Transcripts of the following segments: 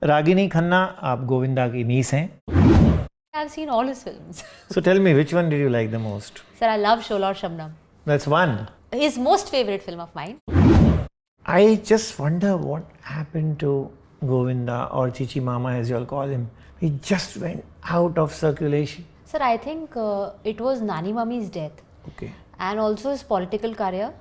रागिनी खन्ना, आप गोविंदा की नीस हैं. I've seen all his films. So tell me, which one did you like the most? Sir, I love Shola Aur Shabnam. That's one. His most favorite film of mine. I just wonder what happened to Govinda, or Chichi Mama as you all call him. He just went out of circulation. Sir, I think it was Nani Mummy's death Okay. and also his political career.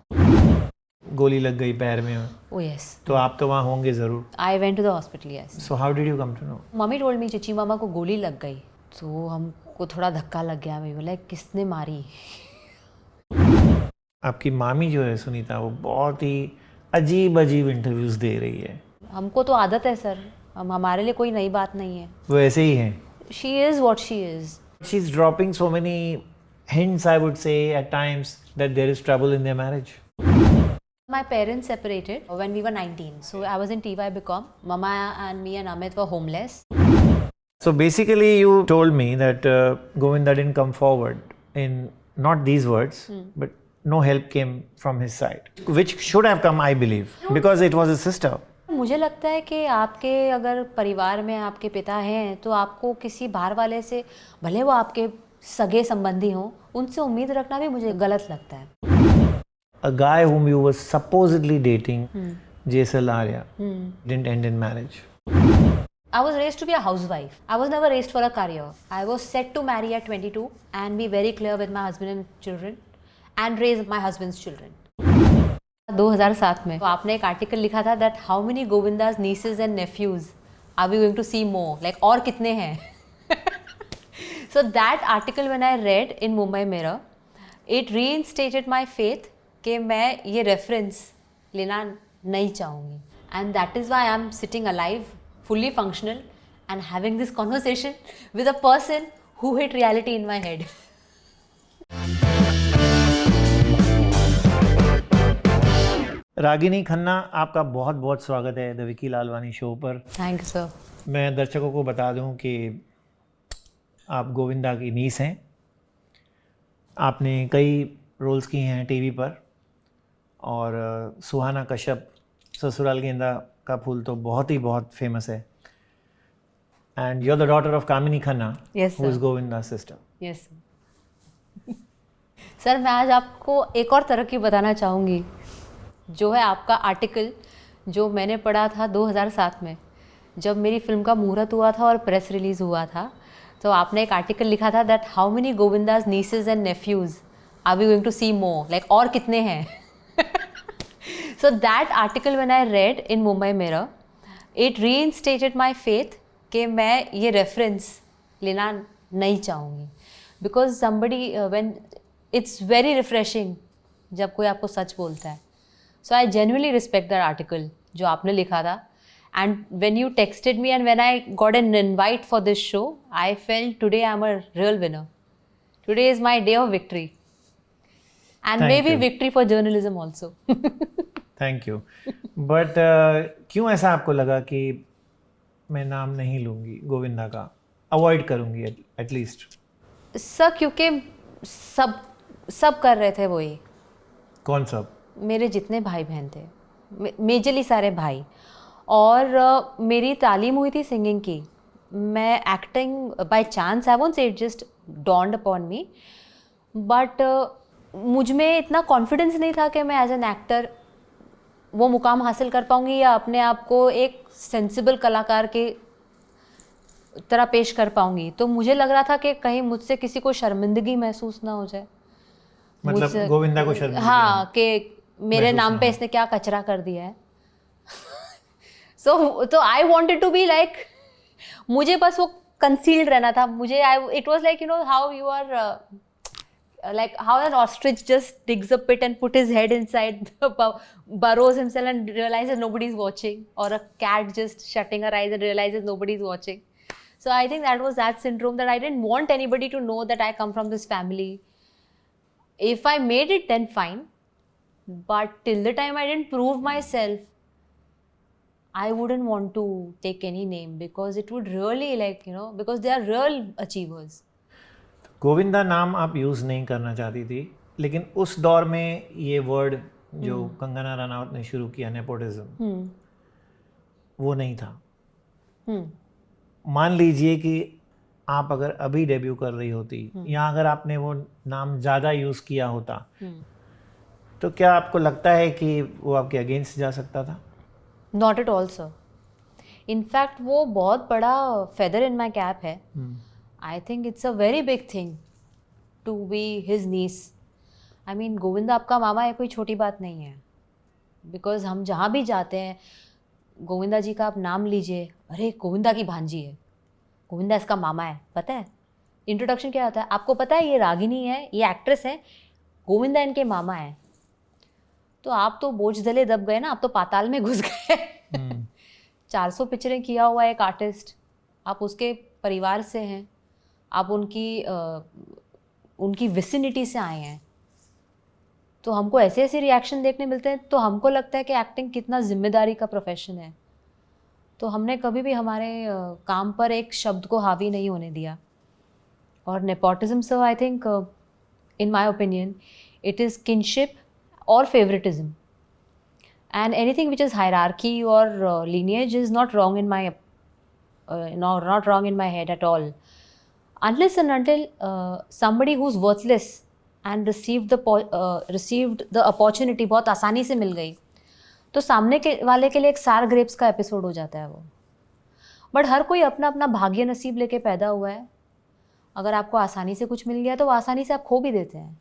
गोली लग गई पैर में. Oh yes. तो आप तो वहाँ होंगे ज़रूर. I went to the hospital, yes. So how did you come to know? Mummy told me Chichi Mama को गोली लग गई. तो हमको थोड़ा धक्का लग गया. मैं बोला किसने मारी? आपकी मामी जो है सुनीता, वो बहुत ही अजीब अजीब इंटरव्यूज दे रही है. हमको तो आदत है सर. हमारे लिए कोई नई बात नहीं है. वो ऐसे ही हैं. She is what she is. She's dropping so many hints, I would say, at times that there is trouble in their marriage. My parents separated when we were 19. So I was in TY BCom. Mama and me and Amit were homeless. So basically you told me that Govinda didn't come forward in not these words, but no help came from his side, which should have come, I believe, because it was his sister. मुझे लगता है कि आपके अगर परिवार में आपके पिता हैं तो आपको किसी बाहर वाले से, भले वो आपके सगे संबंधी हों, उनसे उम्मीद रखना भी मुझे गलत लगता है. A guy whom you were supposedly dating, Jaisal Arya, didn't end in marriage. I was raised to be a housewife. I was never raised for a career. I was set to marry at 22 and be very clear with my husband and children and raise my husband's children. 2007 में तो आपने एक article लिखा था that how many Govinda's nieces and nephews are we going to see more? Like और कितने हैं? So that article when I read in Mumbai Mirror, it reinstated my faith कि मैं ये रेफरेंस लेना नहीं चाहूँगी. And that is why I am sitting alive, fully functional and having this conversation with a person who hit reality in my head. Ragini Khanna, आपका बहुत बहुत स्वागत है द विकी लालवानी शो पर. Thank you sir. मैं दर्शकों को बता दूं कि आप गोविंदा की नीस हैं. आपने कई रोल्स किए हैं टीवी पर, और सुहाना कश्यप ससुराल गेंदा का फूल तो बहुत फेमस है. And you are the daughter of Kamini Khanna, who is Govinda sister. Yes sir. मैं आज आपको एक और तरह की बताना चाहूँगी, जो है आपका आर्टिकल जो मैंने पढ़ा था 2007 में जब मेरी फिल्म का मुहूर्त हुआ था और प्रेस रिलीज़ हुआ था. तो आपने एक आर्टिकल लिखा था that how many Govinda's nieces and nephews are we going to see more, like और कितने हैं. So that article when I read in Mumbai Mirror, it reinstated my faith कि मैं ये reference लेना नहीं चाहूँगी. Because somebody when it's very refreshing जब कोई आपको सच बोलता है. So I genuinely respect that article जो आपने लिखा था. And when you texted me and when I got an invite for this show, I felt today I'm a real winner. Today is my day of victory. And Thank maybe you. victory for journalism also. Thank you. But क्यों ऐसा आपको लगा कि मैं नाम नहीं लूँगी गोविंदा का, अवॉइड करूँगी एटलीस्ट? सर क्योंकि सब कर रहे थे वही. कौन सब? मेरे जितने भाई बहन थे, मेजरली सारे भाई. और मेरी तालीम हुई थी सिंगिंग की. मैं acting by chance, I won't say it just dawned upon me, but मुझ में इतना कॉन्फिडेंस नहीं था कि मैं एज एन एक्टर वो मुकाम हासिल कर पाऊँगी या अपने आप को एक सेंसिबल कलाकार के तरह पेश कर पाऊँगी. तो मुझे लग रहा था कि कहीं मुझसे किसी को शर्मिंदगी महसूस ना हो जाए. मतलब गोविंदा को शर्मिंदगी? हाँ, कि मेरे नाम पे इसने क्या कचरा कर दिया है. तो I wanted to be like, मुझे बस वो कंसील्ड रहना था. मुझे it was like you know how you are like how an ostrich just digs a pit and put his head inside, burrows himself and realizes nobody's watching, or a cat just shutting her eyes and realizes nobody's watching. So I think that was that syndrome, that I didn't want anybody to know that I come from this family. If I made it then fine, but till the time I didn't prove myself, I wouldn't want to take any name, because it would really, like, you know, because they are real achievers. Govinda नाम आप use नहीं करना चाहती थी, लेकिन उस दौर में ये वर्ड जो कंगना रनावत ने शुरू किया, नेपोटिज्म, वो नहीं था. मान लीजिए कि आप अगर अभी डेब्यू कर रही होती या अगर आपने वो नाम ज़्यादा यूज़ किया होता, तो क्या आपको लगता है कि वो आपके अगेंस्ट जा सकता था? Not at all sir. In fact वो बहुत बड़ा फेदर इन माई कैप है। I think it's a very big thing to be his niece. I mean Govinda आपका मामा है, कोई छोटी बात नहीं है। बिकॉज हम जहाँ भी जाते हैं, गोविंदा जी का आप नाम लीजिए, अरे गोविंदा की भांजी है, गोविंदा इसका मामा है, पता है। इंट्रोडक्शन क्या होता है, आपको पता है ये रागिनी है, ये एक्ट्रेस है, गोविंदा इनके मामा है। तो आप तो बोझ दले दब गए ना, आप तो पाताल में घुस गए। 400 पिक्चरें किया हुआ एक आर्टिस्ट, आप उसके परिवार से हैं, आप उनकी विसिनिटी से आए हैं, तो हमको ऐसे ऐसे रिएक्शन देखने मिलते हैं, तो हमको लगता है कि एक्टिंग कितना जिम्मेदारी का प्रोफेशन है। तो हमने कभी भी हमारे काम पर एक शब्द को हावी नहीं होने दिया। और nepotism sir, I think in my opinion it is kinship और favouritism, and anything which is hierarchy or lineage is not wrong in my head at all, unless and until somebody who's worthless and received the opportunity बहुत आसानी से मिल गई, तो सामने के वाले के लिए एक सार ग्रेप्स का एपिसोड हो जाता है वो। बट हर कोई अपना अपना भाग्य नसीब लेके पैदा हुआ है। अगर आपको आसानी से कुछ मिल गया तो वो आसानी से आप खो भी देते हैं।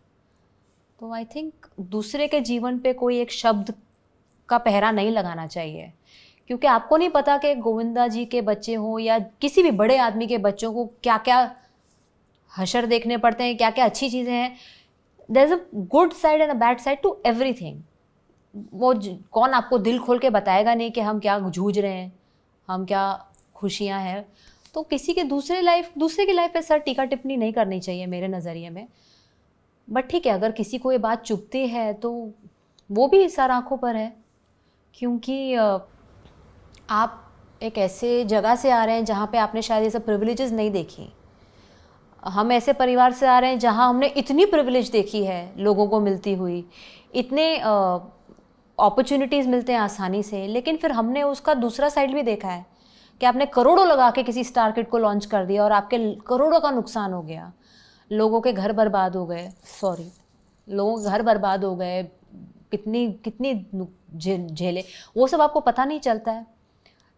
तो आई थिंक दूसरे के जीवन पे कोई एक शब्द का पहरा नहीं लगाना चाहिए, क्योंकि आपको नहीं पता कि गोविंदा जी के बच्चे हों या किसी भी बड़े आदमी के बच्चों को क्या क्या हशर देखने पड़ते हैं, क्या क्या अच्छी चीज़ें हैं। There is a good side and a bad side to everything. वो कौन आपको दिल खोल के बताएगा नहीं कि हम क्या जूझ रहे हैं, हम क्या खुशियाँ हैं। तो किसी के दूसरे की लाइफ पे सर टीका टिप्पणी नहीं करनी चाहिए मेरे नज़रिए में। बट ठीक है, अगर किसी को ये बात चुभती है तो वो भी सर आँखों पर है, क्योंकि आप एक ऐसे जगह से आ रहे हैं जहाँ पे आपने शायद ये सब प्रिविलेजेस नहीं देखी। हम ऐसे परिवार से आ रहे हैं जहाँ हमने इतनी प्रिविलेज देखी है लोगों को मिलती हुई, इतने अपॉर्चुनिटीज़ मिलते हैं आसानी से, लेकिन फिर हमने उसका दूसरा साइड भी देखा है कि आपने करोड़ों लगा के किसी स्टार किड को लॉन्च कर दिया और आपके करोड़ों का नुकसान हो गया, लोगों के घर बर्बाद हो गए, लोगों के घर बर्बाद हो गए, कितनी झेले, वो सब आपको पता नहीं चलता है।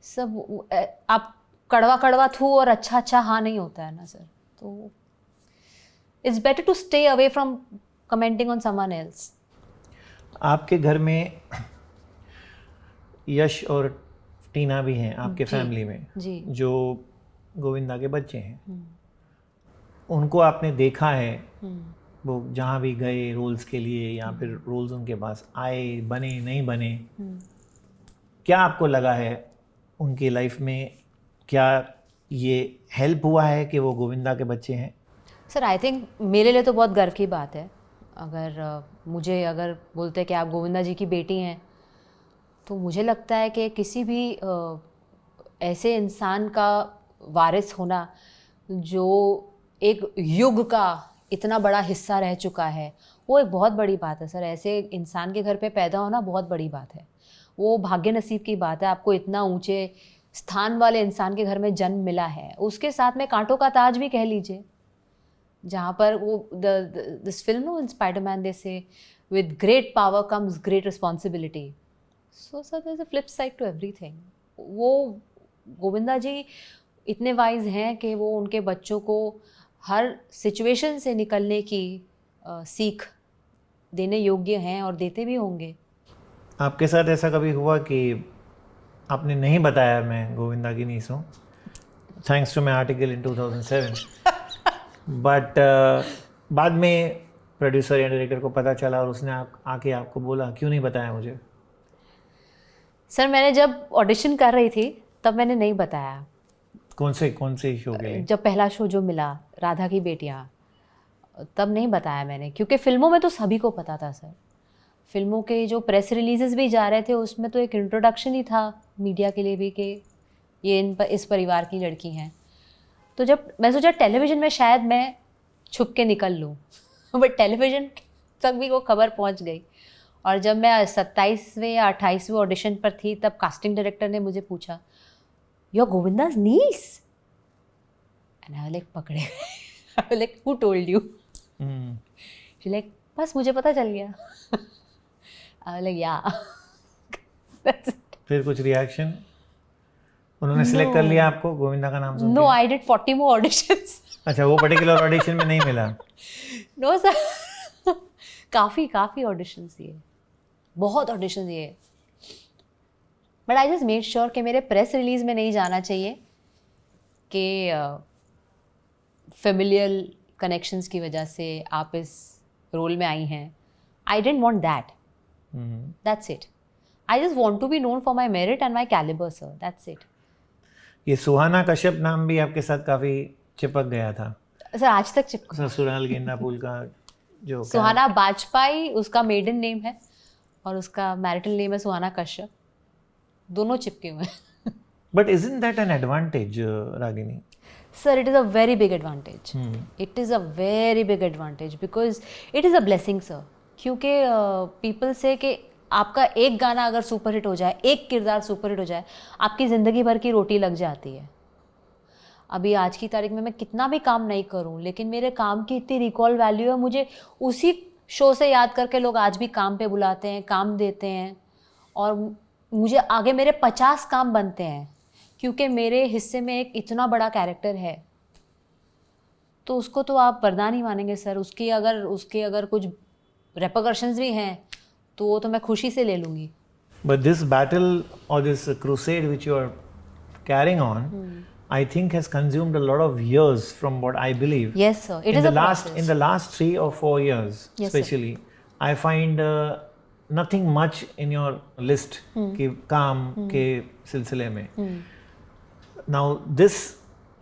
सब आप कड़वा थू और अच्छा हाँ नहीं होता है ना सर। तो it's better to stay away from commenting on someone else. आपके घर में यश और टीना भी हैं आपके फैमिली में जी। जो गोविंदा के बच्चे हैं, उनको आपने देखा है वो जहाँ भी गए रोल्स के लिए या फिर रोल्स उनके पास आए, बने नहीं बने, क्या आपको लगा है उनकी लाइफ में, क्या ये हेल्प हुआ है कि वो गोविंदा के बच्चे हैं? सर आई थिंक मेरे लिए तो बहुत गर्व की बात है। मुझे अगर बोलते कि आप गोविंदा जी की बेटी हैं, तो मुझे लगता है कि किसी भी ऐसे इंसान का वारिस होना जो एक युग का इतना बड़ा हिस्सा रह चुका है, वो एक बहुत बड़ी बात है सर। ऐसे इंसान के घर पे पैदा होना बहुत बड़ी बात है, वो भाग्य नसीब की बात है। आपको इतना ऊंचे स्थान वाले इंसान के घर में जन्म मिला है, उसके साथ में कांटों का ताज भी कह लीजिए, जहाँ पर वो this film in Spiderman they say with great power comes great responsibility. So sir there is a flip side to everything. वो गोविंदा जी इतने वाइज हैं कि वो उनके बच्चों को हर सिचुएशन से निकलने की सीख देने योग्य हैं और देते भी होंगे। आपके साथ ऐसा कभी हुआ कि आपने नहीं बताया मैं गोविंदा की नीस हूँ, thanks to my article in 2007, but बाद में प्रोड्यूसर या डायरेक्टर को पता चला और उसने आके आपको बोला क्यों नहीं बताया मुझे? सर मैंने जब ऑडिशन कर रही थी तब मैंने नहीं बताया। कौन से शो के लिए? जब पहला शो जो मिला राधा की बेटियाँ, तब नहीं बताया मैंने, क्योंकि फिल्मों में तो सभी को पता था सर। फिल्मों के जो प्रेस रिलीजेस भी जा रहे थे उसमें तो एक इंट्रोडक्शन ही था मीडिया के लिए भी कि ये इस परिवार की लड़की हैं। तो जब मैं सोचा टेलीविज़न में शायद मैं छुप के निकल लूँ, बट टेलीविज़न तक भी वो खबर पहुँच गई। और जब मैं 27वें या 28वें ऑडिशन पर थी तब कास्टिंग डायरेक्टर ने मुझे पूछा you're Govinda's niece? And I was like, पकड़े गए. I was like, who told you? She's like, बस मुझे पता चल गया. I was like, yeah. That's it. फिर कुछ रिएक्शन? उन्होंने सिलेक्ट कर लिया आपको गोविंदा का नाम सुन No, के? I did 40 more auditions. अच्छा, वो पर्टिकुलर ऑडिशन में नहीं मिला? No sir. काफ़ी ऑडिशंस दिए, बहुत ऑडिशन दिए. But I just made sure कि मेरे प्रेस रिलीज में नहीं जाना चाहिए कि फेमिलियल कनेक्शंस की वजह से आप इस रोल में आई हैं. I don't want that. That's it. I just want to be known for my merit and my calibre sir. That's it. ये सुहाना कश्यप नाम भी आपके साथ काफ़ी चिपक गया था. सर आज तक चिपका. ससुराल गेंदा फूल का जो सुहाना बाजपेयी उसका मेडन नेम है और उसका मैरिटल नेम है सुहाना कश्यप. दोनों चिपके हुए हैं. But isn't that an advantage Ragini? Sir, it is a very big advantage. It is a very big advantage because it is a blessing, sir. क्योंकि people say कि आपका एक गाना अगर सुपर हिट हो जाए, एक किरदार सुपर हिट हो जाए, आपकी ज़िंदगी भर की रोटी लग जाती है. अभी आज की तारीख में मैं कितना भी काम नहीं करूं, लेकिन मेरे काम की इतनी रिकॉल वैल्यू है, मुझे उसी शो से याद करके लोग आज भी काम पे बुलाते हैं, काम देते हैं और मुझे आगे मेरे 50 काम बनते हैं क्योंकि मेरे हिस्से में एक इतना बड़ा कैरेक्टर है. तो उसको तो आप वरदान ही मानेंगे सर. उसके अगर कुछ रेपरकशंस भी हैं तो वो तो मैं खुशी से ले लूँगी. बट दिस बैटल और this crusade which you are carrying on, I think has consumed a lot of years from what I believe. Yes sir, it is a process. In the last 3 or 4 years, yes, especially, sir. I find nothing much in your list कि काम के सिलसिले में. Now this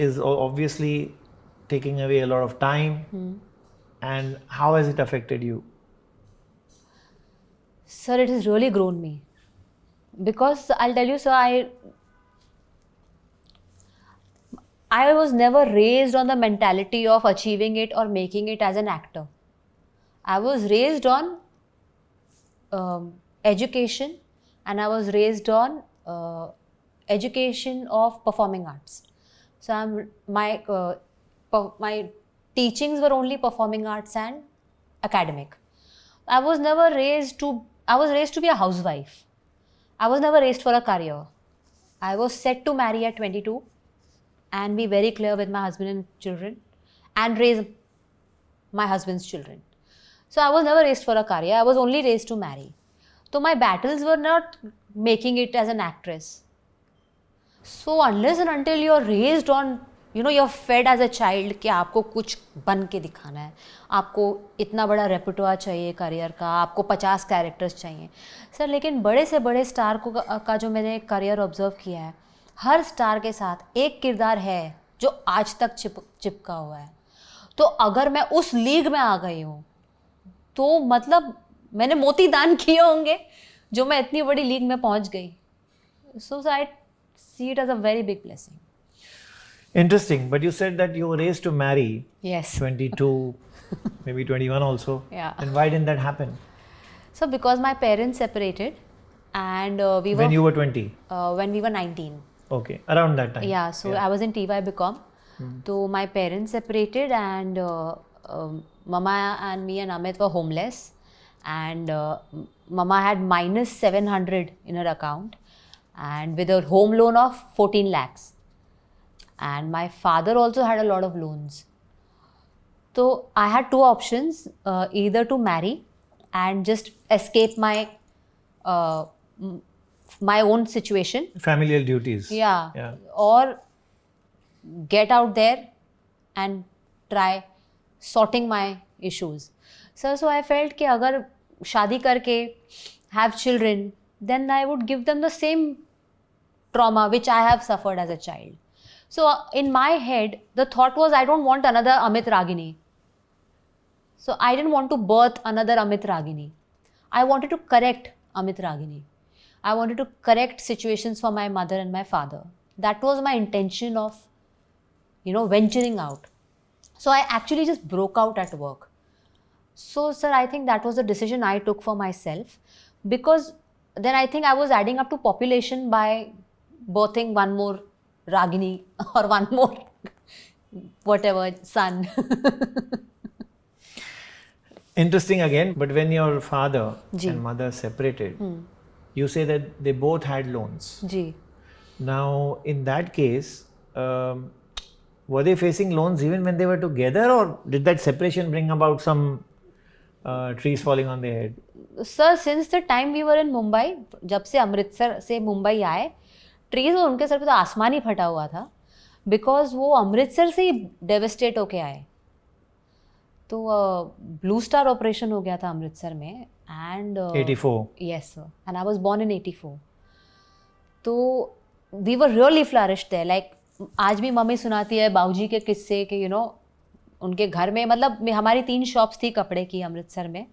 is obviously taking away a lot of time. And how has it affected you? Sir, it has really grown me because I'll tell you sir, I was never raised on the mentality of achieving it or making it as an actor. I was raised on education, and I was raised on education of performing arts. So my teachings were only performing arts and academic. I was raised to be a housewife. I was never raised for a career. I was set to marry at 22 and be very clear with my husband and children and raise my husband's children. So I was never raised for a career. I was only raised to marry. So my battles were not making it as an actress. So unless and until you're raised on, you're fed as a child कि आपको कुछ बन के दिखाना है, आपको इतना बड़ा रेपर्टोयर चाहिए करियर का, आपको 50 कैरेक्टर्स चाहिए सर. लेकिन बड़े से बड़े स्टार का जो मैंने करियर ऑब्जर्व किया है, हर स्टार के साथ एक किरदार है जो आज तक चिपका हुआ है. तो अगर मैं उस लीग में आ गई हूँ तो मतलब मैंने मोती दान किए होंगे जो मैं इतनी बड़ी लीग में पहुँच गई. So I see it as a very big blessing. Interesting, but you said that you were raised to marry. Yes. 22, maybe 21 also. Yeah. And why didn't that happen? So because my parents separated and we were... When you were 20? When we were 19. Okay, around that time. Yeah, so I was in TY BCom. So my parents separated and Mama and me and Amit were homeless. And Mama had minus 700 in her account and with a home loan of 14 lakhs. And my father also had a lot of loans. So I had two options, either to marry and just escape my own situation. Familial duties. Yeah. Or get out there and try sorting my issues. So I felt कि अगर शादी करके have children, then I would give them the same trauma which I have suffered as a child. So in my head, the thought was I don't want another Amit Ragini. So I didn't want to birth another Amit Ragini. I wanted to correct Amit Ragini. I wanted to correct situations for my mother and my father. That was my intention of, venturing out. So I actually just broke out at work. So, sir, I think that was the decision I took for myself because then I think I was adding up to population by birthing one more Ragini or one more whatever son. Interesting again, but when your father जी. and mother separated, you say that they both had loans. जी. Now, in that case, were they facing loans even when they were together, or did that separation bring about some trees falling on their head? Sir since the time we were in Mumbai, जब से अमृतसर से मुंबई आए, trees उनके sir पे तो आसमान ही फटा हुआ था, बिकॉज वो अमृतसर से ही डेवेस्टेट होके आए. तो ब्लू स्टार ऑपरेशन हो गया था अमृतसर में, and 84. Yes sir, and I was born in 84. तो we were really flourished there. Like आज भी मम्मी सुनाती है बाऊजी के किस्से कि उनके घर में, मतलब हमारी 3 शॉप्स थी कपड़े की अमृतसर में,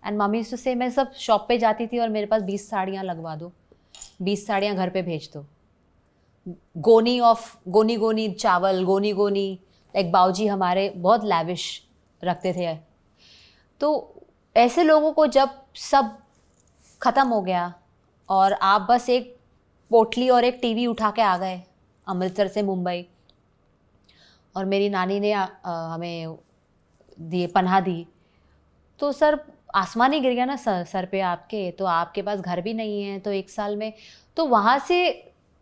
एंड मम्मी से से मैं सब शॉप पे जाती थी और मेरे पास 20 साड़ियाँ लगवा दो, 20 साड़ियाँ घर पे भेज दो. गोनी चावल, गोनी लाइक बाऊजी हमारे बहुत लैविश रखते थे. तो ऐसे लोगों को जब सब ख़त्म हो गया और आप बस एक पोटली और एक टीवी उठा के आ गए अमृतसर से मुंबई, और मेरी नानी ने हमें दिए, पनाह दी, तो सर आसमान ही गिर गया ना सर पे आपके. तो आपके पास घर भी नहीं है, तो 1 साल में, तो वहाँ से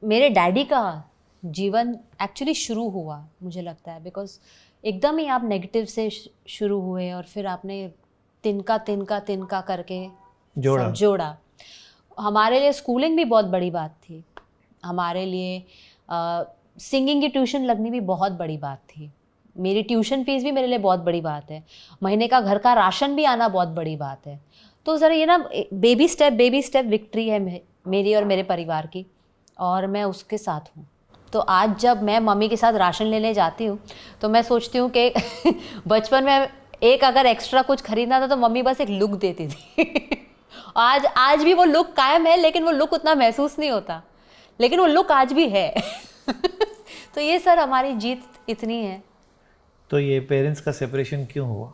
मेरे डैडी का जीवन एक्चुअली शुरू हुआ मुझे लगता है. बिकॉज एकदम ही आप नेगेटिव से शुरू हुए और फिर आपने तिनका करके जोड़ा. हमारे लिए स्कूलिंग भी बहुत बड़ी बात थी, हमारे लिए सिंगिंग की ट्यूशन लगनी भी बहुत बड़ी बात थी, मेरी ट्यूशन फीस भी मेरे लिए बहुत बड़ी बात है, महीने का घर का राशन भी आना बहुत बड़ी बात है. तो सर ये ना बेबी स्टेप विक्ट्री है मेरी और मेरे परिवार की, और मैं उसके साथ हूँ. तो आज जब मैं मम्मी के साथ राशन लेने जाती हूँ तो मैं सोचती हूँ कि बचपन में एक अगर एक्स्ट्रा कुछ खरीदना था तो मम्मी बस एक लुक देती थी. आज भी वो लुक कायम है, लेकिन वो लुक उतना महसूस नहीं होता, लेकिन वो लुक आज भी है. तो ये सर हमारी जीत इतनी है. तो ये पेरेंट्स का सेपरेशन क्यों हुआ?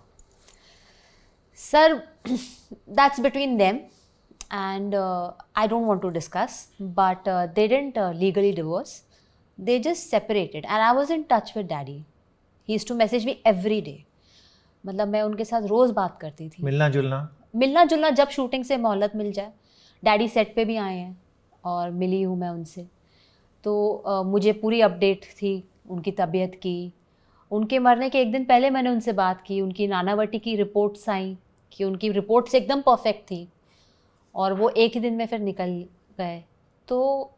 Sir that's between them, and I don't want to discuss, but they didn't legally divorce. They just separated, and I was in touch with daddy. He used to message me every day. मतलब मैं उनके साथ रोज़ बात करती थी. मिलना जुलना जब शूटिंग से मोहलत मिल जाए. डैडी सेट पे भी आए हैं और मिली हूँ मैं उनसे, तो मुझे पूरी अपडेट थी उनकी तबीयत की. उनके मरने के 1 दिन पहले मैंने उनसे बात की. उनकी नानावटी की रिपोर्ट्स आई कि उनकी रिपोर्ट्स एकदम परफेक्ट थी, और वो एक ही दिन में फिर निकल गए. तो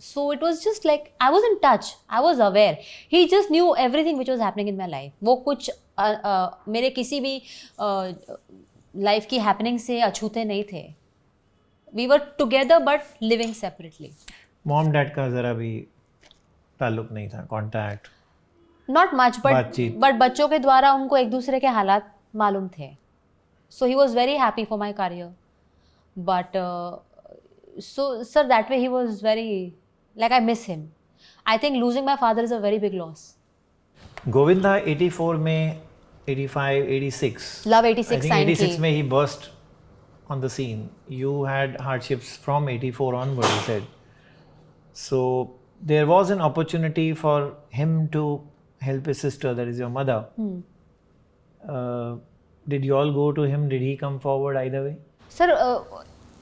so it was just like I was in touch, I was aware. He just new everything which was happening in my life. वो कुछ मेरे किसी भी लाइफ की हैपनिंग से अछूते नहीं थे. We were together but living separately. Mom dad का ज़रा भी ताल्लुक नहीं था, कॉन्टैक्ट नॉट मच, बट बच्चों के द्वारा उनको एक दूसरे के हालात मालूम थे. So he was very happy for my career, but so sir that way he was very, like, I miss him. I think losing my father is a very big loss. Govinda 84 में, 85, 86. Love 86 I think 86 में he burst on the scene. You had hardships from 84 onward, you said. So there was an opportunity for him to help his sister, that is your mother. Did you all go to him? Did he come forward either way? Sir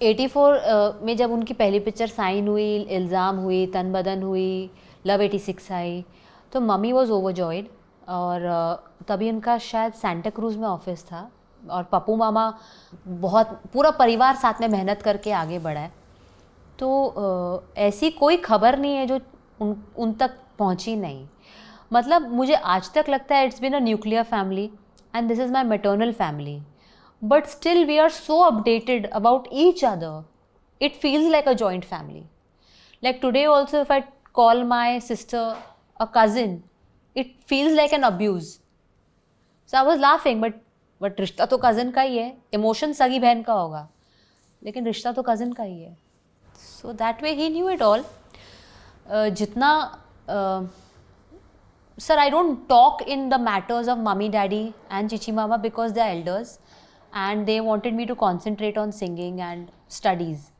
84 में जब उनकी पहली picture sign हुई, इल्ज़ाम हुई, तन बदन हुई, लव 86 आई, तो मम्मी वॉज ओवरजॉयड. और तभी उनका शायद सेंटा क्रूज़ में ऑफिस था, और पप्पू मामा बहुत पूरा परिवार साथ में मेहनत करके आगे बढ़ा है. तो ऐसी कोई खबर नहीं है जो उन तक पहुंची नहीं. मतलब मुझे आज तक लगता है it's been a nuclear family, and this is my maternal family, but still we are so updated about each other. It feels like a joint family. Like today also, if I call my sister a cousin, it feels like an abuse. So I was laughing, but रिश्ता तो cousin का ही है. Emotion सगी बहन का होगा, लेकिन रिश्ता तो cousin का ही है. So that way he knew it all. जितना Sir, I don't talk in the matters of mummy, daddy and chichi mama because they are elders and they wanted me to concentrate on singing and studies.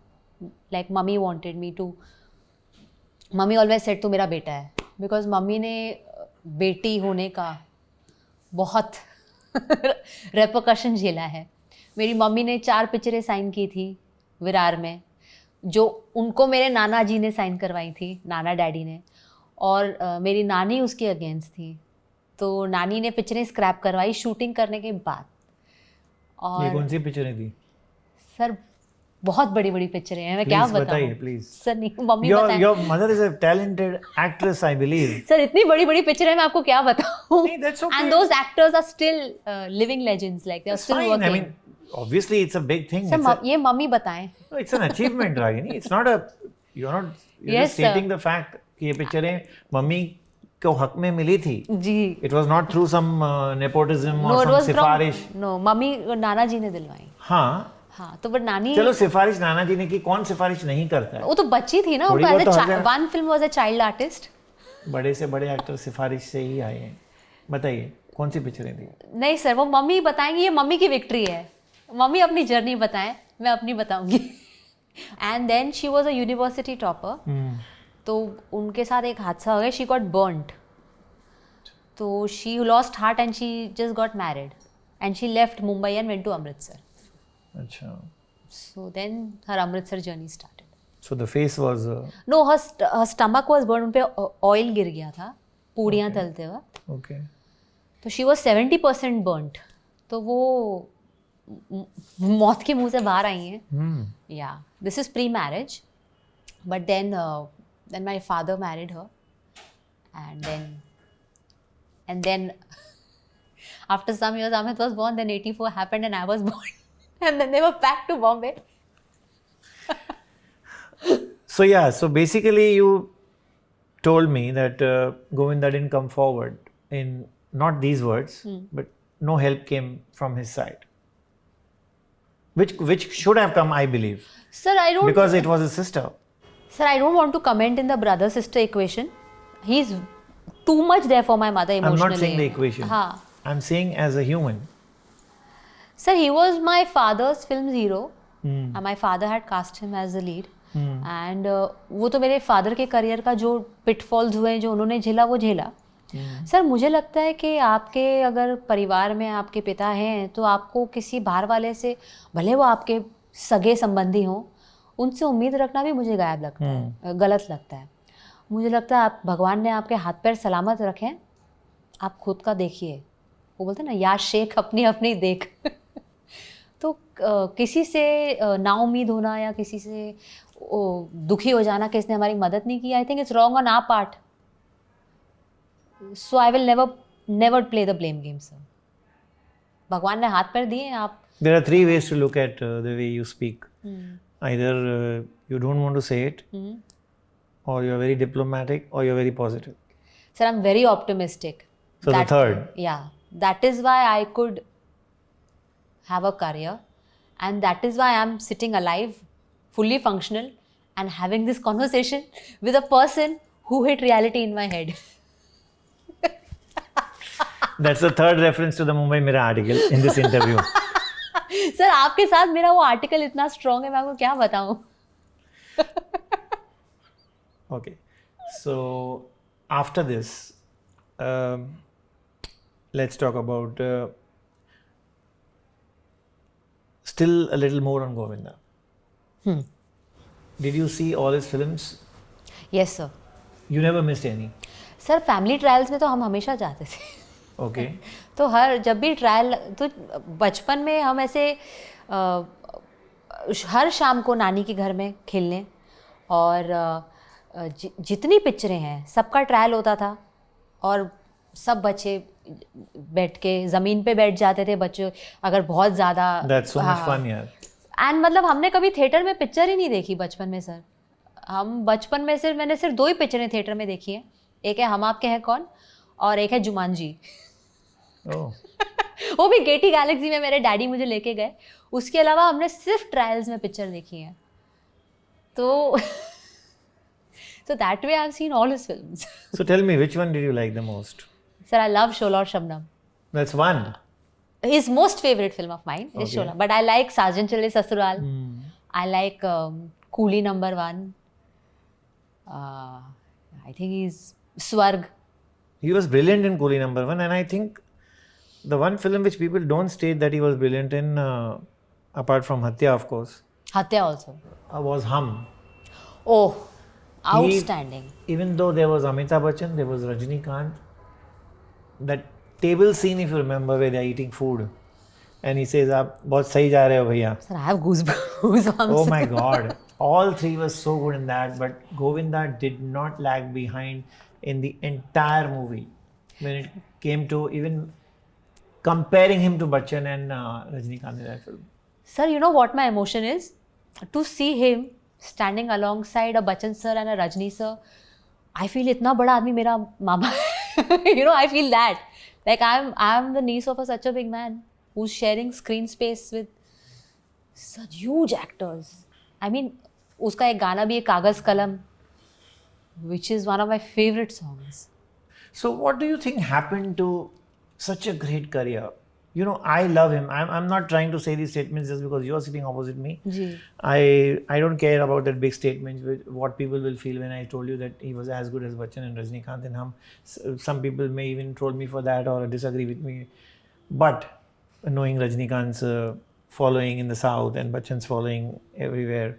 Like mummy wanted me to mummy always said तू मेरा बेटा है, because mummy ने बेटी होने का बहुत रेपोकशन झेला है। मेरी मम्मी ने 4 पिक्चरें साइन की थी विरार में, जो उनको मेरे नाना जी ने साइन करवाई थी, नाना डैडी ने, और मेरी नानी उसके अगेंस्ट थी, तो नानी ने पिक्चरें स्क्रैप करवाई शूटिंग करने के बाद। ये कौन सी पिक्चरें थी सर? बहुत बड़ी बड़ी पिक्चरें हैं, मैं क्या बताऊं प्लीज सर। नहीं, मम्मी बताएं। Your mother is a talented actress I believe. Sir इतनी बड़ी बड़ी पिक्चरें मैं आपको क्या बताऊं? नहीं, that's okay. And those actors are still living legends, like they are still Fine. working. I mean, obviously it's a big thing. Sir ये मम्मी बताएं। No, it's an achievement, Ragini. It's not a you're Yes, just stating the fact कि ये पिक्चरें mummy को हक में मिली थी। जी। It was not through some nepotism or No, it some was सिफारिश। no, मम्मी नाना जी ने दिलवाई। हाँ हाँ, तो बट नानी, चलो सिफारिश नाना जी ने की, कौन सिफारिश नहीं करता है? वो तो बच्ची थी ना, थोड़ी बहुत तो हर one film was a child artist. बड़े से बड़े एक्टर सिफारिश से ही आए हैं। बताइए कौन सी पिक्चरें थी? नहीं सर, वो मम्मी बताएंगी, ये मम्मी की विक्ट्री है। मम्मी अपनी जर्नी बताएं, मैं अपनी बताऊंगी। And then she was a university topper, तो उनके साथ एक हादसा हो गया, शी गॉट बर्न्ड, तो she lost heart and she just got married and she left Mumbai and went to Amritsar. अच्छा। So then her Amritsar journey started. So the face was No, her stomach was burned, उन पे oil गिर गया था पूड़ियाँ तलते वक्त। okay. तो she was 70% burned, तो वो मौत के मुंह से बाहर आई हैं। Yeah this is pre marriage, but then my father married her, and then after some years Amit was born, then 84 happened and I was born, and then they were back to Bombay. So yeah, so basically you told me that Govinda didn't come forward in not these words, but no help came from his side, which should have come, I believe, Sir, I don't. because it was his sister. Sir, I don't want to comment in the brother-sister equation. He's too much there for my mother emotionally. I'm not saying the equation. हाँ. I'm saying as a human. Sir, he was my father's film hero. And my father had cast him as the lead. And वो तो मेरे father के career का जो pitfalls हुए, जो उन्होंने झेला, वो झेला। सर मुझे लगता है कि आपके अगर परिवार में आपके पिता हैं, तो आपको किसी बाहर वाले से, भले वो आपके सगे संबंधी हों, उनसे उम्मीद रखना भी मुझे गायब लगता है, गलत लगता है। मुझे लगता है आप, भगवान ने आपके हाथ पैर सलामत रखें, आप खुद का देखिए। वो बोलते हैं ना, या शेख अपनी अपनी देख। तो किसी से ना उम्मीद होना या किसी से दुखी हो जाना कि इसने हमारी मदद नहीं की, I think it's wrong on our part. So I will never play the blame game sir. भगवान ने हाथ पैर दिए, आप। There are 3 ways to look at the way you speak. Either you don't want to say it, or you're very diplomatic, or you're very positive. Sir, I'm very optimistic. So the third. Yeah, that is why I could have a career, and that is why I'm sitting alive, fully functional, and having this conversation with a person who hit reality in my head. That's the third reference to the Mumbai Mirror article in this interview. Sir आपके साथ मेरा वो article इतना strong है, मैं आपको क्या बताऊं। Okay, so after this, let's talk about still a little more on Govinda. Did you see all his films? Yes sir. You never missed any? Sir family trials में तो हम हमेशा जाते थे। Okay. तो हर जब भी ट्रायल, तो बचपन में हम ऐसे हर शाम को नानी के घर में खेलने, और जितनी पिक्चरें हैं सबका ट्रायल होता था, और सब बच्चे बैठ के ज़मीन पे बैठ जाते थे बच्चे, अगर बहुत ज़्यादा। That's so much fun यार। एंड मतलब हमने कभी थिएटर में पिक्चर ही नहीं देखी बचपन में सर। हम बचपन में मैंने सिर्फ 2 ही पिक्चरें थिएटर में देखी हैं, एक है हम आपके हैं कौन, और एक है जुमानजी। वो भी गेटी गैलेक्सी में मेरे डैडी मुझे लेके गए। उसके अलावा हमने सिर्फ ट्रायल्स में पिक्चर देखी है। तो that way I've seen all his films. So tell me, which one did you like the most? Sir, I love Shola aur Shabnam. That's one. His most favorite film of mine is Shola, but I like Sajan Chale Sasural. I like Coolie number 1. I think he's Swarg. He was brilliant in Coolie Number One, and I think the one film which people don't state that he was brilliant in, apart from Hatya, of course, Hatya also. was Hum. Oh, outstanding. Even though there was Amitabh Bachchan, there was Rajinikanth. That table scene, if you remember, where they are eating food, and he says, "आप बहुत सही जा रहे हो भैया." Sir, I have goosebumps. Oh my God! All three were so good in that, but Govinda did not lag behind in the entire movie when it came to even comparing him to Bachchan and Rajinikanth in that film. Sir, you know what my emotion is? To see him standing alongside a Bachchan sir and a Rajni sir, I feel इतना बड़ा आदमी मेरा मामा है. You know, I feel that. Like I'm the niece of such a big man who's sharing screen space with such huge actors. I mean, उसका एक गाना भी है कागज कलम, which is one of my favorite songs. So what do you think happened to such a great career? You know, I love him. I'm not trying to say these statements just because you're sitting opposite me. Ji. I don't care about that big statements, what people will feel when I told you that he was as good as Bachchan and Rajinikanth and Hum. Some people may even troll me for that or disagree with me. But knowing Rajinikanth's following in the South and Bachchan's following everywhere,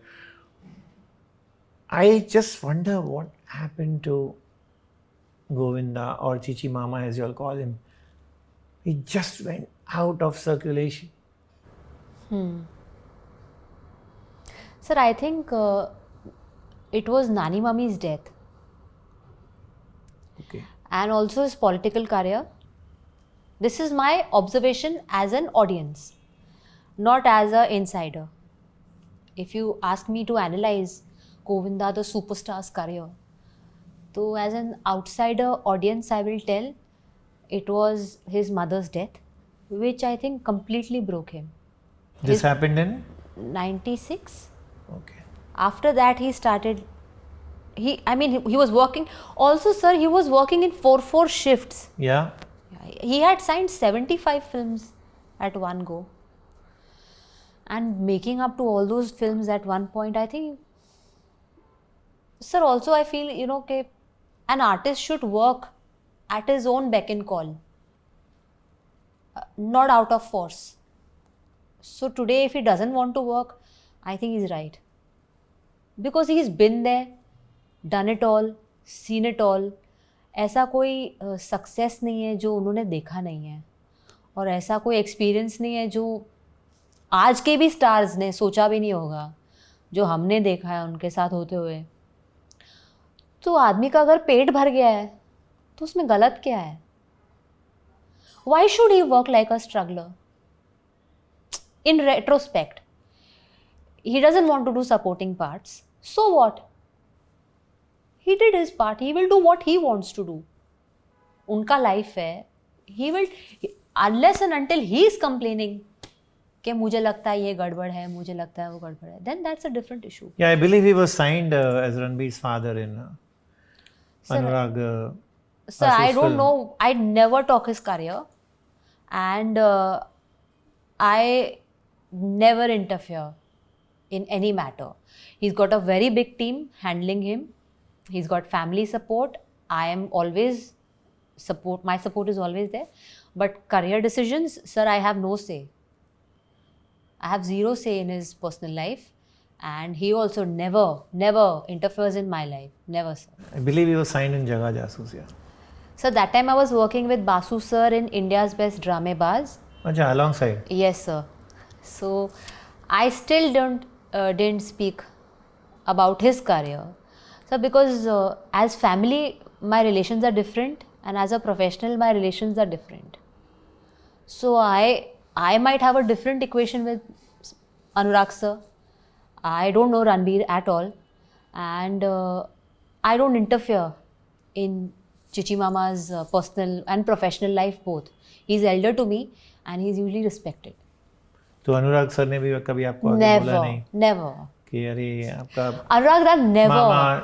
I just wonder what happened to Govinda or Chichi Mama, as you all call him. He just went out of circulation. Sir, I think it was Nani Mummy's death Okay. and also his political career. This is my observation as an audience, not as an insider. If you ask me to analyze Govinda the superstar's career, so as an outsider audience, I will tell it was his mother's death, which I think completely broke him. This happened in? 96. Okay. After that, he started. He was working. Also, sir, he was working in 4/4 shifts. Yeah. He had signed 75 films at one go. And making up to all those films at one point, I think. Sir, also I feel, that an artist should work at his own beck and call, not out of force. So today, if he doesn't want to work, I think he's right. Because he's been there, done it all, seen it all. ऐसा कोई success नहीं है जो उन्होंने देखा नहीं है, और ऐसा कोई एक्सपीरियंस नहीं है जो आज के भी स्टार्स ने सोचा भी नहीं होगा, जो हमने देखा है उनके साथ होते हुए. तो आदमी का अगर पेट भर गया है तो उसमें गलत क्या है? Why should he work like a struggler? In retrospect, he doesn't want to do supporting parts. So what? He did his part. He will do what he wants to do. उनका life है. He will, unless and until he is complaining कि मुझे लगता है ये गड़बड़ है, मुझे लगता है वो गड़बड़ है, then that's a different issue. Yeah, I believe he was signed as Ranbir's father in Anurag. Sir, I don't know. I never talk his career, and I never interfere in any matter. He's got a very big team handling him. He's got family support. I am always support. My support is always there. But career decisions, sir, I have no say. I have zero say in his personal life. And he also never interferes in my life. Never, sir. I believe he was signed in Jaga Jasoos, yeah. So that time I was working with Basu sir in India's Best Dramebaz. Acha, alongside? Yes, sir. So I still didn't speak about his career. So because as family, my relations are different, and as a professional, my relations are different. So I might have a different equation with Anurag sir. I don't know Ranbir at all, and I don't interfere in Chichi Mama's personal and professional life both. He's elder to me, and he's usually respected. तो अनुराग sir ने भी कभी आपको आगे बोला नहीं? Never. कि अरे आपका Anurag never. मामा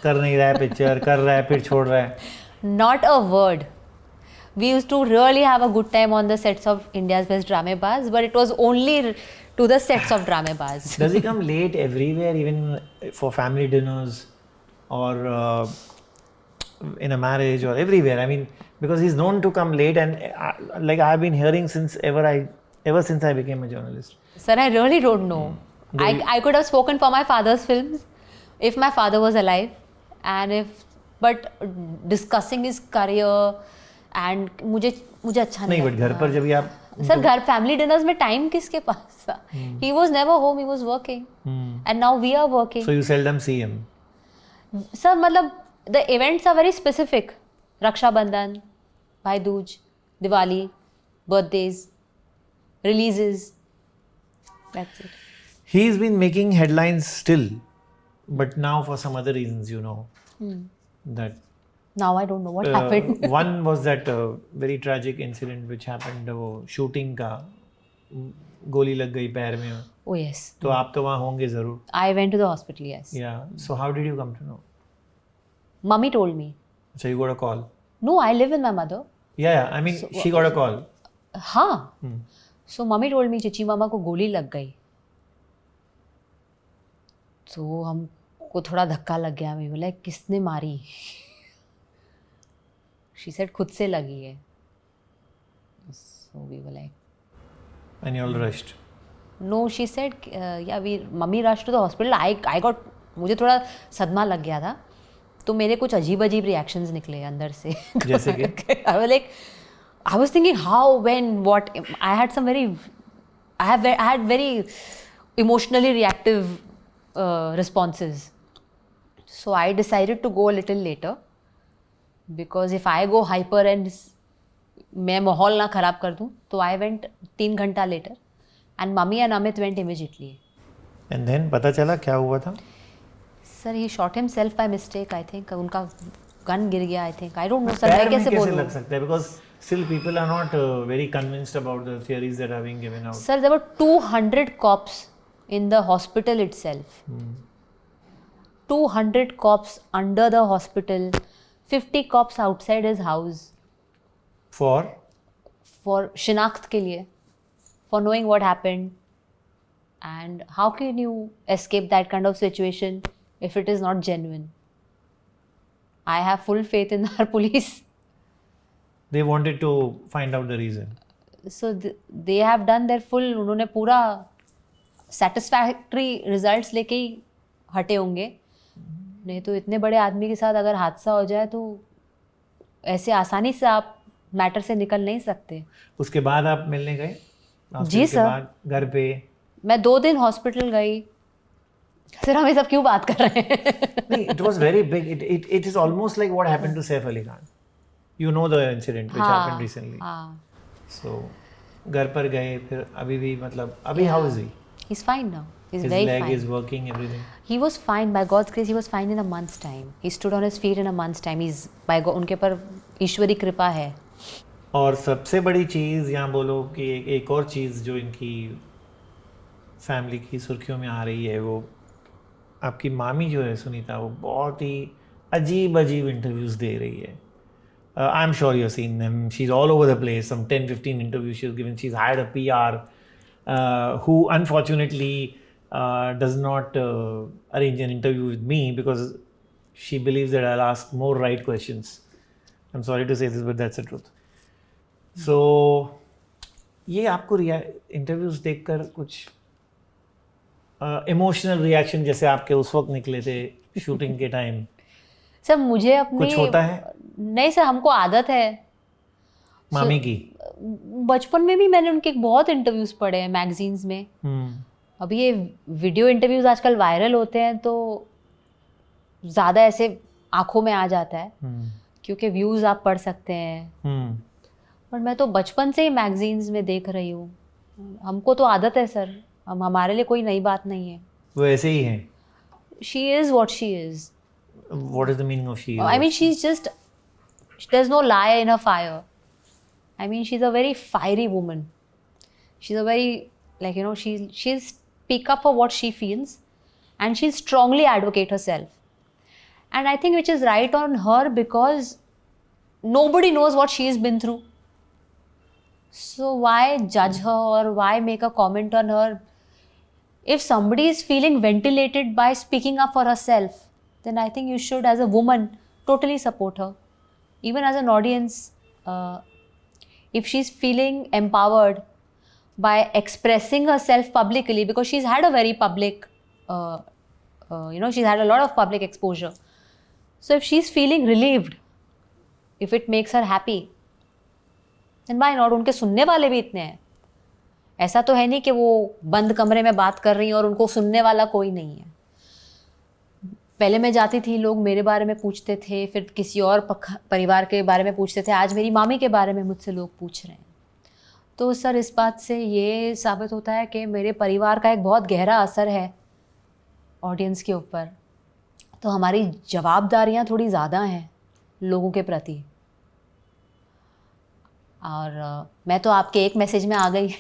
कर नहीं रहा है पिक्चर, कर रहा है फिर छोड़ रहा है. Not a word. We used to really have a good time on the sets of India's Best Dramebaz, but it was only to the sets of Dramebaz. Does he come late everywhere, even for family dinners, or in a marriage or everywhere. I mean, because he's known to come late, and like I've been hearing ever since I became a journalist. Sir, I really don't know. I could have spoken for my father's films if my father was alive, but discussing his career and मुझे अच्छा नहीं, but घर पर जब भी आप sir घर family dinners में टाइम किसके पास था? He was never home, he was working, and now we are working. So you seldom see him. Sir मतलब the events are very specific. रक्षा बंधन, भाई Dooj, Diwali, birthdays, releases. That's it. He's been making headlines still, but now for some other reasons, that. Now I don't know what happened. One was that very tragic incident which happened. वो shooting का गोली लग गई पैर में. Oh yes. तो आप तो वहाँ होंगे ज़रूर. I went to the hospital, yes. Yeah. So how did you come to know? Mummy told me. So you got a call. No, I live with my mother. Yeah. I mean, she got a call. हाँ. So mummy told me Chichi मामा को गोली लग गई. तो हमको थोड़ा धक्का लग गया. मैं बोला किसने मारी? She said खुद से लगी है. So we were like. And you all rushed. No, she said mummy rushed to the hospital. I got मुझे थोड़ा सदमा लग गया था. तो मेरे कुछ अजीब रिएक्शंस निकले अंदर से. जैसे कि? I was thinking how, when, what. I had very emotionally reactive responses. So I decided to go a little later. Because if I go hyper and मैं माहौल ना खराब कर दूँ, तो I went 3 घंटा later, and mummy and Amit went immediately. And then पता चला क्या हुआ था? Sir, he shot himself by mistake. I think उनका गन गिर गया. I think I don't know sir. मैं कैसे बोलूँ? लग सकता है? Because still people are not very convinced about the theories that are being given out. Sir, there were 200 cops in the hospital itself. 200 cops under the hospital. 50 cops outside his house. For शिनाख्त के लिए. For knowing what happened. And how can you escape that kind of situation if it is not genuine? I have full faith in our police. They wanted to find out the reason. So they have done their full, उन्होंने पूरा satisfactory results लेके ही हटे होंगे. नहीं तो इतने बड़े आदमी के साथ अगर हादसा हो जाए तो ऐसे आसानी से आप मैटर से निकल नहीं सकते. उसके बाद आप मिलने गए? जी सर. घर पे? मैं 2 दिन हॉस्पिटल गई. सर हम ये सब क्यों बात कर रहे हैं? नहीं, it was very big. It is almost like what happened to Saif Ali Khan. You know the incident which happened recently. So घर पर गए फिर अभी भी मतलब अभी how is he? He's fine now. He's His very leg fine. is working, everything. He was fine. By God's grace, he was fine in a month's time. He stood on his feet in a month's time. He's by God, उनके पर ईश्वरी कृपा है. और सबसे बड़ी चीज़ यहाँ बोलो कि एक और चीज़ जो इनकी फैमिली की सुर्खियों में आ रही है, वो आपकी मामी जो है सुनीता, वो बहुत ही अजीब इंटरव्यूज़ दे रही है. I'm sure you've seen them. She's all over the place. Some 10-15 interviews she's given. She's hired a PR who unfortunately does not arrange an interview with me because she believes that I'll ask more right questions. I'm sorry to say this, but that's the truth. So ये आपको interviews देखकर कुछ emotional reaction जैसे आपके उस वक्त निकले थे शूटिंग के टाइम? सर मुझे अपनी कुछ होता है? नहीं सर, हमको आदत है मामी की. बचपन में भी मैंने उनके बहुत इंटरव्यूज पढ़े हैं मैगजीन्स में. अभी ये वीडियो इंटरव्यूज आजकल वायरल होते हैं तो ज़्यादा ऐसे आंखों में आ जाता है क्योंकि व्यूज़ आप पढ़ सकते हैं. पर मैं तो बचपन से ही मैगजीन्स में देख रही हूँ. हमको तो आदत है सर, हमारे लिए कोई नई बात नहीं है. वो ऐसे ही है. She is what she is. What is the meaning of she? I mean, she's just, there's no lie in her fire. I mean, she's a very fiery woman. She's a very, like, you know, she'll speak up for what she feels and she'll strongly advocate herself. And I think which is right on her because nobody knows what she's been through. So why judge her or why make a comment on her? If somebody is feeling ventilated by speaking up for herself, then I think you should, as a woman, totally support her. Even as an audience, if she's feeling empowered by expressing herself publicly, because she's had a very public, she's had a lot of public exposure. So if she's feeling relieved, if it makes her happy, then why not? उनके सुनने वाले भी इतने हैं. ऐसा तो है नहीं कि वो बंद कमरे में बात कर रही हैं और उनको सुनने वाला कोई नहीं है. पहले मैं जाती थी, लोग मेरे बारे में पूछते थे, फिर किसी और परिवार के बारे में पूछते थे, आज मेरी मामी के बारे में मुझसे लोग पूछ रहे हैं. तो सर इस बात से ये साबित होता है कि मेरे परिवार का एक बहुत गहरा असर है ऑडियंस के ऊपर. तो हमारी जवाबदारियाँ थोड़ी ज़्यादा हैं लोगों के प्रति. और मैं तो आपके एक मैसेज में आ गई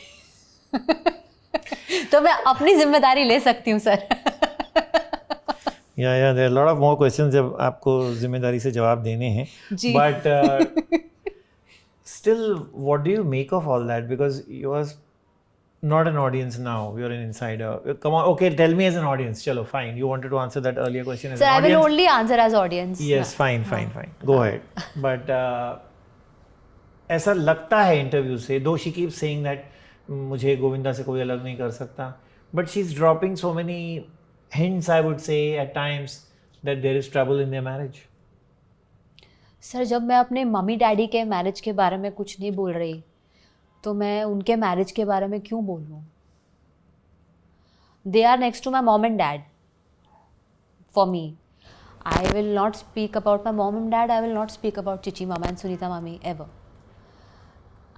तो मैं अपनी जिम्मेदारी ले सकती हूँ sir. Yeah there lot of more questions जब आपको जिम्मेदारी से जवाब देने हैं. But still, what do you make of all that? Because you are not an audience now, you're an insider. Come on, okay, tell me as an audience. Chalo, fine. You wanted to answer that earlier question as Sir, an audience. I will only answer as audience. Yes, fine. Go ahead. But ऐसा लगता है interview से, though she keeps saying that मुझे गोविंदा से कोई अलग नहीं कर सकता, but she's dropping so many hints, I would say, at times that there is trouble in their marriage. Sir जब मैं अपने मम्मी डैडी के मैरिज के बारे में कुछ नहीं बोल रही, तो मैं उनके मैरिज के बारे में क्यों बोल लूँ? They are next to my mom and dad. For me, I will not speak about my mom and dad. I will not speak about Chichi Mama and Sunita Mami ever.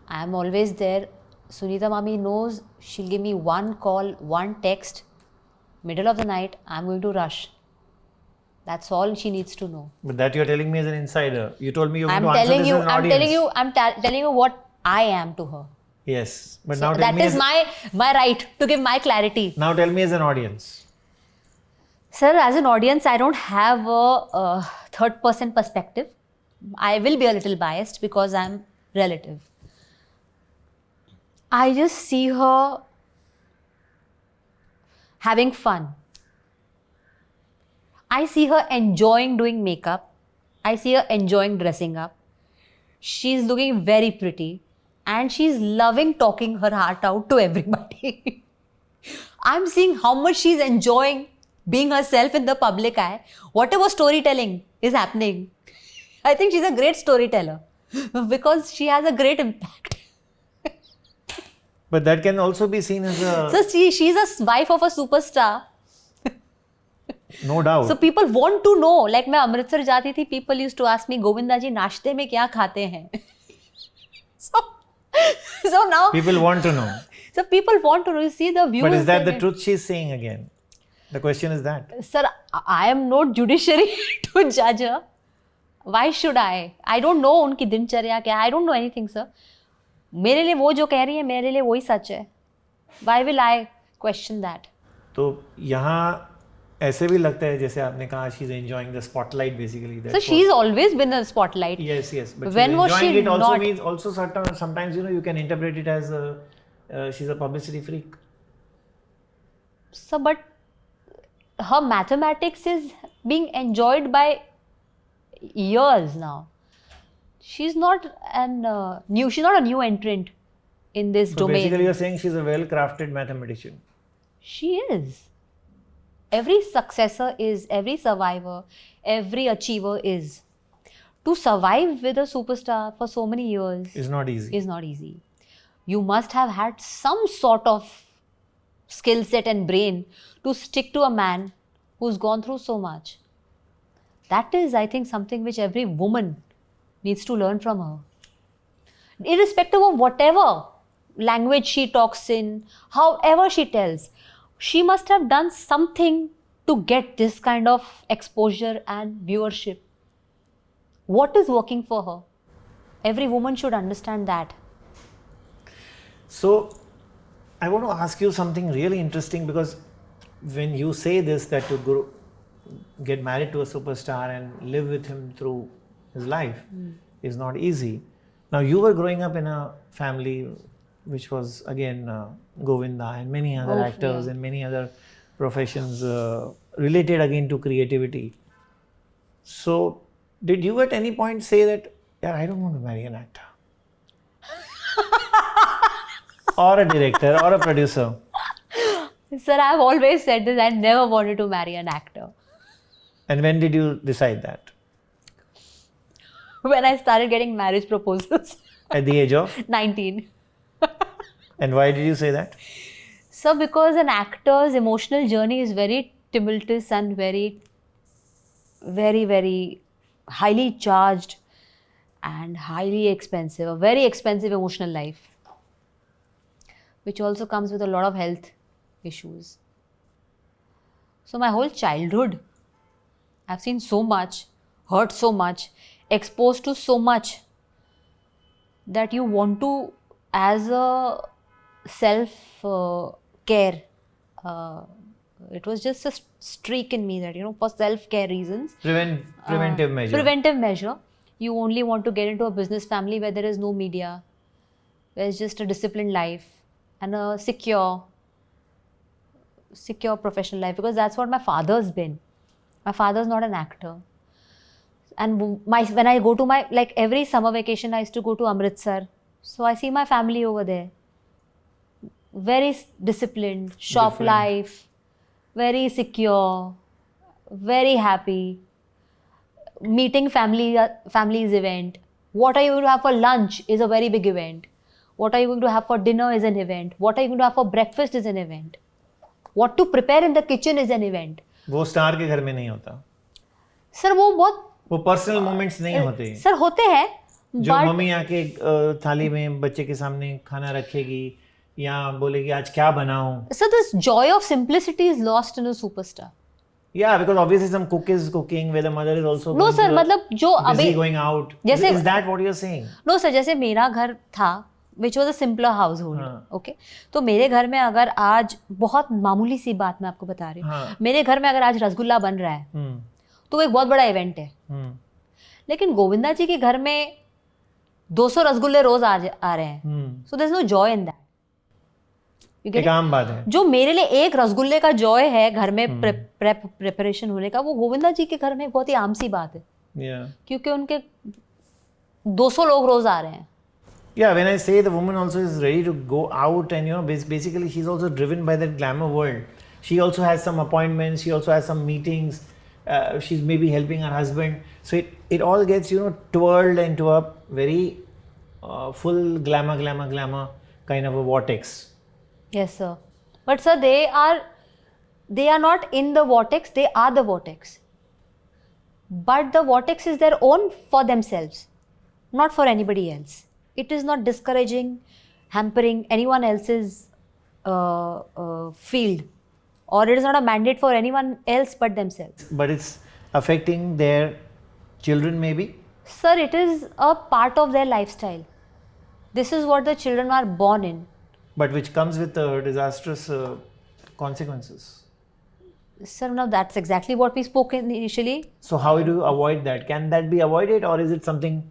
I am always there. Sunita Mami knows she'll give me one call, one text, middle of the night, I'm going to rush. That's all she needs to know. But that you're telling me as an insider. You told me you're going to answer this as an audience. I'm telling you what I am to her. Yes, but So now tell me that is my right to give my clarity. Now tell me as an audience. Sir, as an audience, I don't have a third-person perspective. I will be a little biased because I'm relative. I just see her having fun. I see her enjoying doing makeup. I see her enjoying dressing up. She's looking very pretty and she's loving talking her heart out to everybody. I'm seeing how much she's enjoying being herself in the public eye. Whatever storytelling is happening, I think she's a great storyteller because she has a great impact. But that can also be seen as a... So she's a wife of a superstar. No doubt. So people want to know. Like मैं अमृतसर जाती थी, people used to ask me, Govinda जी नाश्ते में क्या खाते हैं? So now people want to know. So people want to know. You see the views. But is that the truth she's saying again? The question is that. Sir, I am not judiciary to judge her. Why should I? I don't know उनकी दिनचर्या क्या है. I don't know anything, sir. मेरे लिए वो जो कह रही है, मेरे लिए वही सच है. Why will I question that? तो यहाँ ऐसे भी लगता है जैसे आपने कहा she's enjoying the spotlight basically. So she's always been the spotlight. Yes. But when was she it also not? means also sometimes you can interpret it as she's a publicity freak. So but her mathematics is being enjoyed by years now. She's not a new entrant in this domain. Basically you're saying she's a well-crafted mathematician. She is. Every successor is, every survivor, every achiever is. To survive with a superstar for so many years is not easy. You must have had some sort of skill set and brain to stick to a man who's gone through so much. That is, I think, something which every woman needs to learn from her. Irrespective of whatever language she talks in, however she tells, she must have done something to get this kind of exposure and viewership. What is working for her? Every woman should understand that. So, I want to ask you something really interesting, because when you say this, that to get married to a superstar and live with him through his life is not easy. Now, you were growing up in a family which was again Govinda and many other actors and many other professions related again to creativity. So, Did you at any point say that, yeah, I don't want to marry an actor? Or a director or a producer? Sir, I've always said this. I never wanted to marry an actor. And when did you decide that? When I started getting marriage proposals. At the age of? 19. And why did you say that? So because an actor's emotional journey is very tumultuous and very, very, very highly charged and highly expensive, a very expensive emotional life, which also comes with a lot of health issues. So my whole childhood, I've seen so much, heard so much, exposed to so much that you want to, as a self-care, it was just a streak in me that, for self-care reasons. Preventive measure. Preventive measure. You only want to get into a business family where there is no media, where it's just a disciplined life and a secure professional life, because that's what my father's been. My father's not an actor. And when I go to like every summer vacation, I used to go to Amritsar. So I see my family over there. Very disciplined, shop Different. life, very secure, very happy. Meeting family's event. What are you going to have for lunch is a very big event. What are you going to have for dinner is an event. What are you going to have for breakfast is an event. What to prepare in the kitchen is an event. वो star के घर में नहीं होता. Sir वो personal moments नहीं होते. Sir होते हैं. जो मम्मी आके थाली में बच्चे के सामने खाना रखेगी या बोलेगी आज क्या बनाऊं. Sir, this joy of simplicity is lost in a superstar. Yeah, because obviously some cook is cooking where the mother is also No sir, मतलब जो busy अभी going out. जैसे Is that what you're saying? No sir, जैसे मेरा घर था, which was a simpler household. हाँ. Okay, तो मेरे घर में अगर आज बहुत मामूली सी बात मैं आपको बता रही हूँ. हाँ. मेरे घर में अगर आज रसगुल्ला बन रहा है, तो वो एक बहुत बड़ा इवेंट है. लेकिन गोविंदा जी के घर में 200 रसगुल्ले रोज आ रहे हैं. So there's no joy in that. एक आम बात है. जो मेरे लिए एक रसगुल्ले का जॉय है घर में प्रेपरेशन होने का, वो गोविंदा जी के घर में बहुत ही आम सी बात है. क्योंकि उनके 200 लोग रोज आ रहे हैं. Yeah, when I say the woman also is ready to go out and basically she's also driven by that glamour world. She also has some appointments, she also has some meetings, she's maybe helping her husband. So it all gets twirled into a very full glamour kind of a vortex. Yes sir, but sir they are not in the vortex, they are the vortex. But the vortex is their own for themselves, not for anybody else. It is not discouraging, hampering anyone else's field, or it is not a mandate for anyone else but themselves. But it's affecting their children maybe? Sir, it is a part of their lifestyle. This is what the children are born in. But which comes with disastrous consequences. Sir, now that's exactly what we spoke initially. So how do you avoid that? Can that be avoided, or is it something?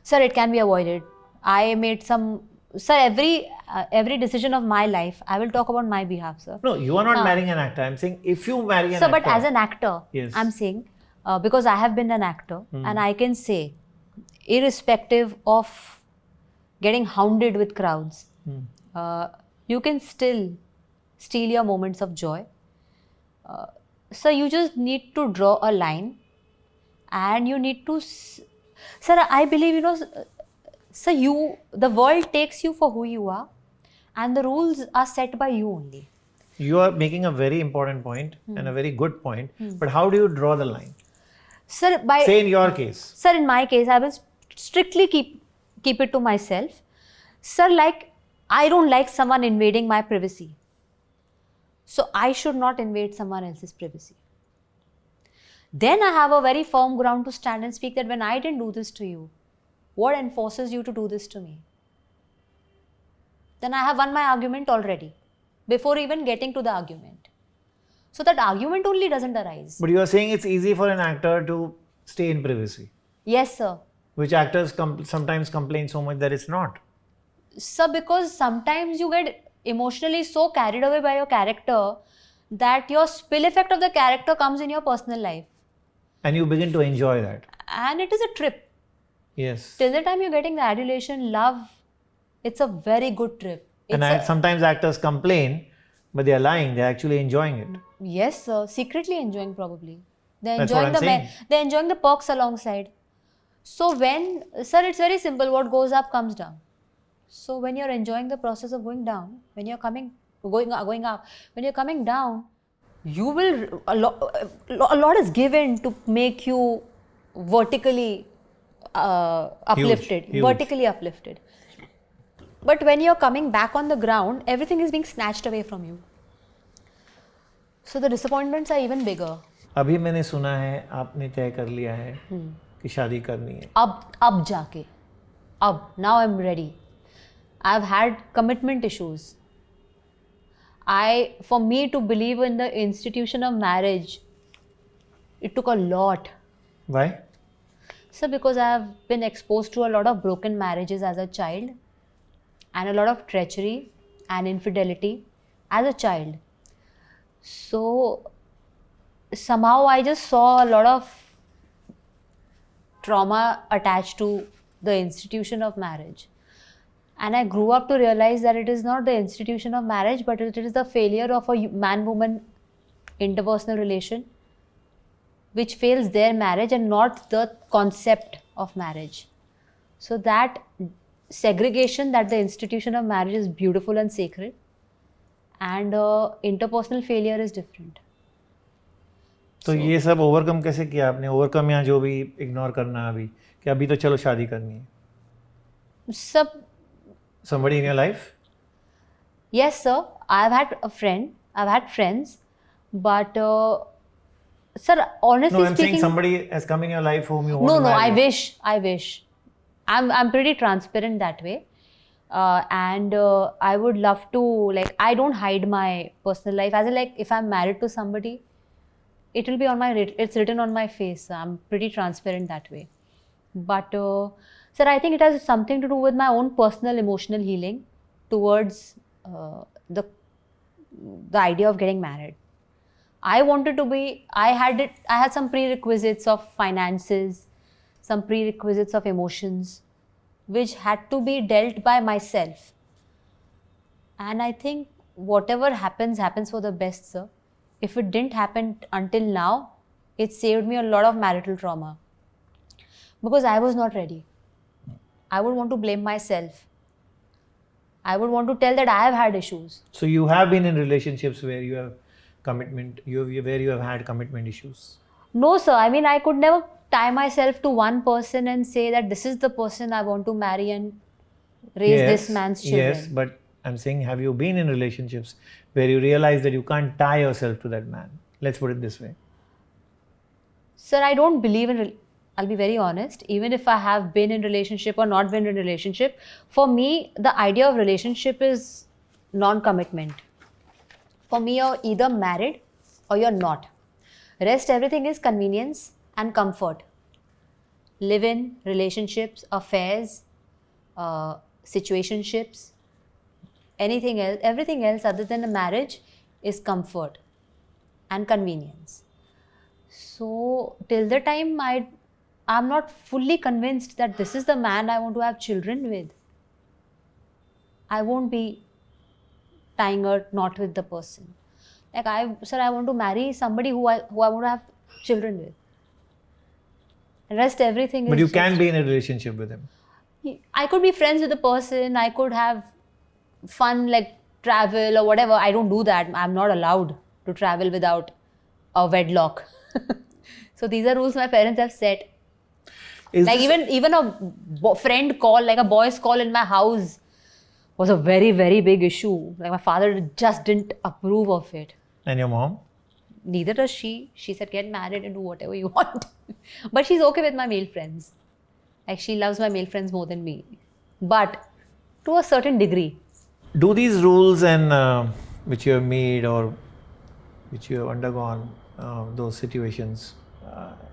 Sir, it can be avoided. I made some... Sir, every decision of my life, I will talk about my behalf, sir. No, you are not marrying an actor. I'm saying if you marry an actor. Sir, but as an actor, yes. I'm saying, because I have been an actor, and I can say, irrespective of getting hounded with crowds, you can still steal your moments of joy. So you just need to draw a line, and you need to... Sir, I believe, so the world takes you for who you are, and the rules are set by you only. You are making a very important point and a very good point, but how do you draw the line? Sir, say in your case. Sir, in my case, I will strictly keep it to myself. Sir, like, I don't like someone invading my privacy. So I should not invade someone else's privacy. Then I have a very firm ground to stand and speak that when I didn't do this to you, what enforces you to do this to me? Then I have won my argument already, before even getting to the argument. So that argument only doesn't arise. But you are saying it's easy for an actor to stay in privacy. Yes, sir. Which actors sometimes complain so much that it's not. Sir, because sometimes you get emotionally so carried away by your character that your spill effect of the character comes in your personal life. And you begin to enjoy that. and it is a trip. Yes. Till the time you're getting the adulation, love, it's a very good trip. And sometimes actors complain, but they are lying. They're actually enjoying it. Yes, sir. Secretly enjoying probably. They're That's what enjoying I'm saying. they're enjoying the perks alongside. So when, sir, it's very simple. What goes up comes down. So when you're enjoying the process of going down, when you're going up, when you're coming down, you will a lot is given to make you vertically uplifted, Huge. vertically uplifted. But when you're coming back on the ground, everything is being snatched away from you. So the disappointments are even bigger. अभी मैंने सुना है आपने तय कर लिया है कि शादी करनी है. अब जाके, now I'm ready. I've had commitment issues. For me to believe in the institution of marriage, it took a lot. Why? So because I've been exposed to a lot of broken marriages as a child and a lot of treachery and infidelity as a child. So somehow I just saw a lot of trauma attached to the institution of marriage. And I grew up to realize that it is not the institution of marriage, but it is the failure of a man-woman interpersonal relation which fails their marriage and not the concept of marriage. So that segregation, that the institution of marriage is beautiful and sacred, and interpersonal failure is different. तो ये सब overcome कैसे किया आपने? Overcome या जो भी ignore करना अभी, कि अभी तो चलो शादी करनी है. सब Somebody in your life? Yes, sir. I've had a friend. I've had friends, but sir, honestly No, I'm speaking, saying somebody has come in your life whom you want to no. marry. I wish. I'm pretty transparent that way, and I would love to, like, I don't hide my personal life. As in, like, if I'm married to somebody, it will be on my it's written on my face. I'm pretty transparent that way. But sir, I think it has something to do with my own personal emotional healing towards the idea of getting married. I wanted to be. I had some prerequisites of finances, some prerequisites of emotions, which had to be dealt by myself. And I think whatever happens for the best, sir. If it didn't happen until now, it saved me a lot of marital trauma. Because I was not ready. I would want to blame myself. I would want to tell that I have had issues. So you have been in relationships where you have commitment, where you have had commitment issues? No, sir. I mean, I could never tie myself to one person and say that this is the person I want to marry and raise this man's children. Yes, but I'm saying, have you been in relationships where you realize that you can't tie yourself to that man? Let's put it this way. Sir, I don't believe in... I'll be very honest. Even if I have been in relationship or not been in relationship, for me, the idea of relationship is non-commitment. For me, you're either married or you're not. Rest, everything is convenience and comfort. Live-in, relationships, affairs, situationships, anything else, everything else other than a marriage is comfort and convenience. So till the time I'm not fully convinced that this is the man I want to have children with, I won't be tying a knot with the person. Like I want to marry somebody who I want to have children with. The rest, everything is... But you can be in a relationship with him. I could be friends with the person. I could have fun, like travel or whatever. I don't do that. I'm not allowed to travel without a wedlock. So these are rules my parents have set. Like even a friend call, like a boy's call in my house was a very, very big issue. Like my father just didn't approve of it. And your mom? Neither does she. She said, get married and do whatever you want. But she's okay with my male friends. Like she loves my male friends more than me. But to a certain degree. Do these rules and which you have made or which you have undergone, those situations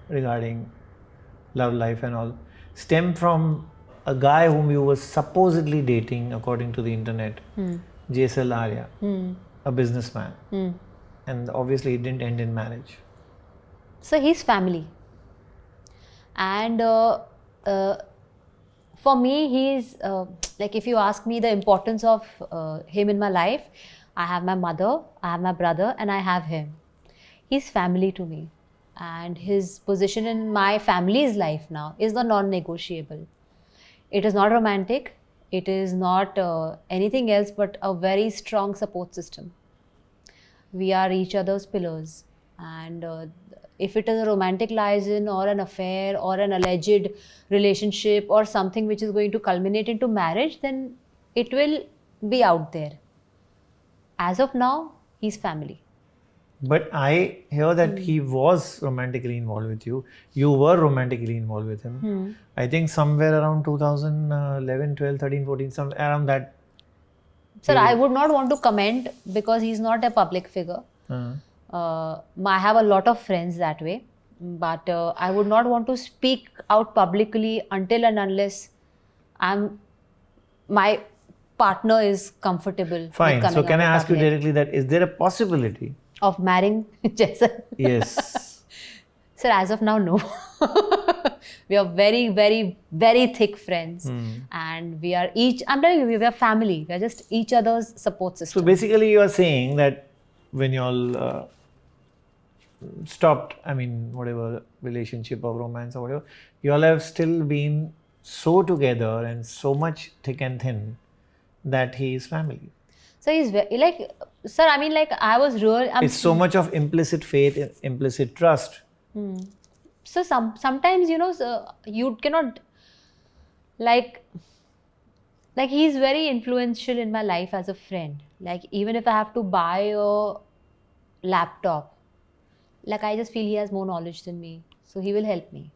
regarding love life and all, stem from a guy whom you were supposedly dating, according to the internet, JSL Arya, a businessman. And obviously it didn't end in marriage. So he's family. And for me, he's like, if you ask me the importance of him in my life, I have my mother, I have my brother, and I have him. He's family to me, and his position in my family's life now is the non-negotiable. It is not romantic, it is not anything else but a very strong support system. We are each other's pillars, and if it is a romantic liaison or an affair or an alleged relationship or something which is going to culminate into marriage, then it will be out there. As of now, he's family. But I hear that he was romantically involved with you. You were romantically involved with him. I think somewhere around 2011, 12, 13, 14, somewhere around that. Sir, I would not want to comment because he's not a public figure. I have a lot of friends that way, but I would not want to speak out publicly until and unless my partner is comfortable. Fine. With So coming can I out ask you public. directly that is there a possibility? Of marrying Jason? Yes. Sir, as of now, no. We are very, very, very thick friends, and we are each. I'm telling you, we are family. We are just each other's support system. So basically, you are saying that when you all stopped, I mean, whatever relationship or romance or whatever, you all have still been so together and so much thick and thin that he is family. So he's very, like, sir, I mean, like, I was real. It's so much of implicit faith, implicit trust. So sometimes, you know, you cannot, like he's very influential in my life as a friend. Like, even if I have to buy a laptop, like, I just feel he has more knowledge than me, so he will help me.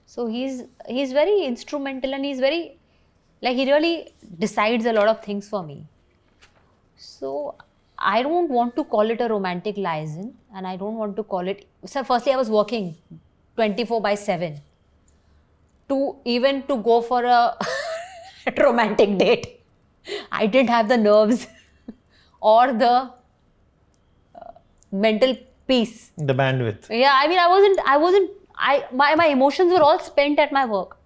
So he's very instrumental, and he's very, like, he really decides a lot of things for me. So I don't want to call it a romantic liaison, and I don't want to call it. So firstly, I was working 24/7 to go for a romantic date. I didn't have the nerves or the mental peace. The bandwidth. Yeah, I mean, my emotions were all spent at my work.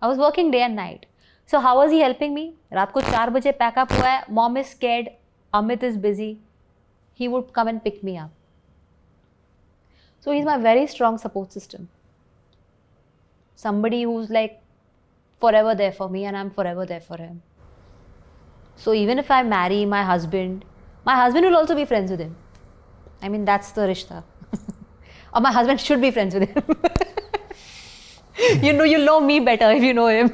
I was working day and night. So how was he helping me? रात को 4 बजे pack up हुआ है. Mom is scared. Amit is busy. He would come and pick me up. So he's my very strong support system. Somebody who's like forever there for me, and I'm forever there for him. So even if I marry my husband will also be friends with him. I mean, that's the rishta. Or my husband should be friends with him. You'll know me better if you know him.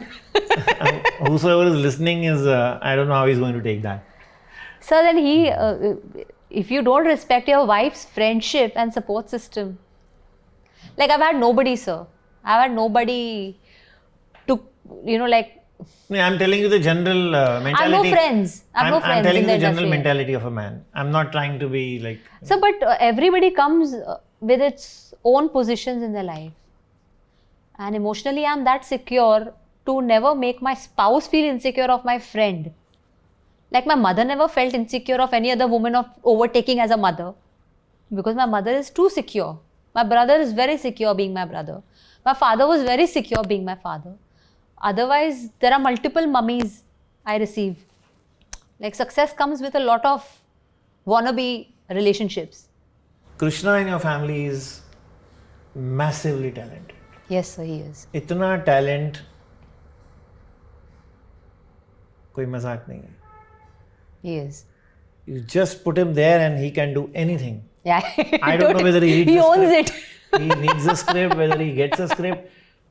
Whosoever is listening is, I don't know how he's going to take that. So then if you don't respect your wife's friendship and support system, like, I've had nobody, sir. I've had nobody to, like. I'm telling you the general mentality. I have no friends. I'm telling in you the the general industry. mentality of a man. I'm not trying to be like. So, but everybody comes with its own positions in their life. And emotionally, I'm that secure to never make my spouse feel insecure of my friend. Like, my mother never felt insecure of any other woman of overtaking as a mother, because my mother is too secure. My brother is very secure being my brother. My father was very secure being my father. Otherwise, there are multiple mummies I receive. Like, success comes with a lot of wannabe relationships. Krishna in your family is massively talented. Yes, sir, he is. इतना talent कोई मजाक नहीं है. He is. You just put him there and he can do anything. Yeah. I don't know whether he reads He the owns script. it. He needs a script, whether he gets a script,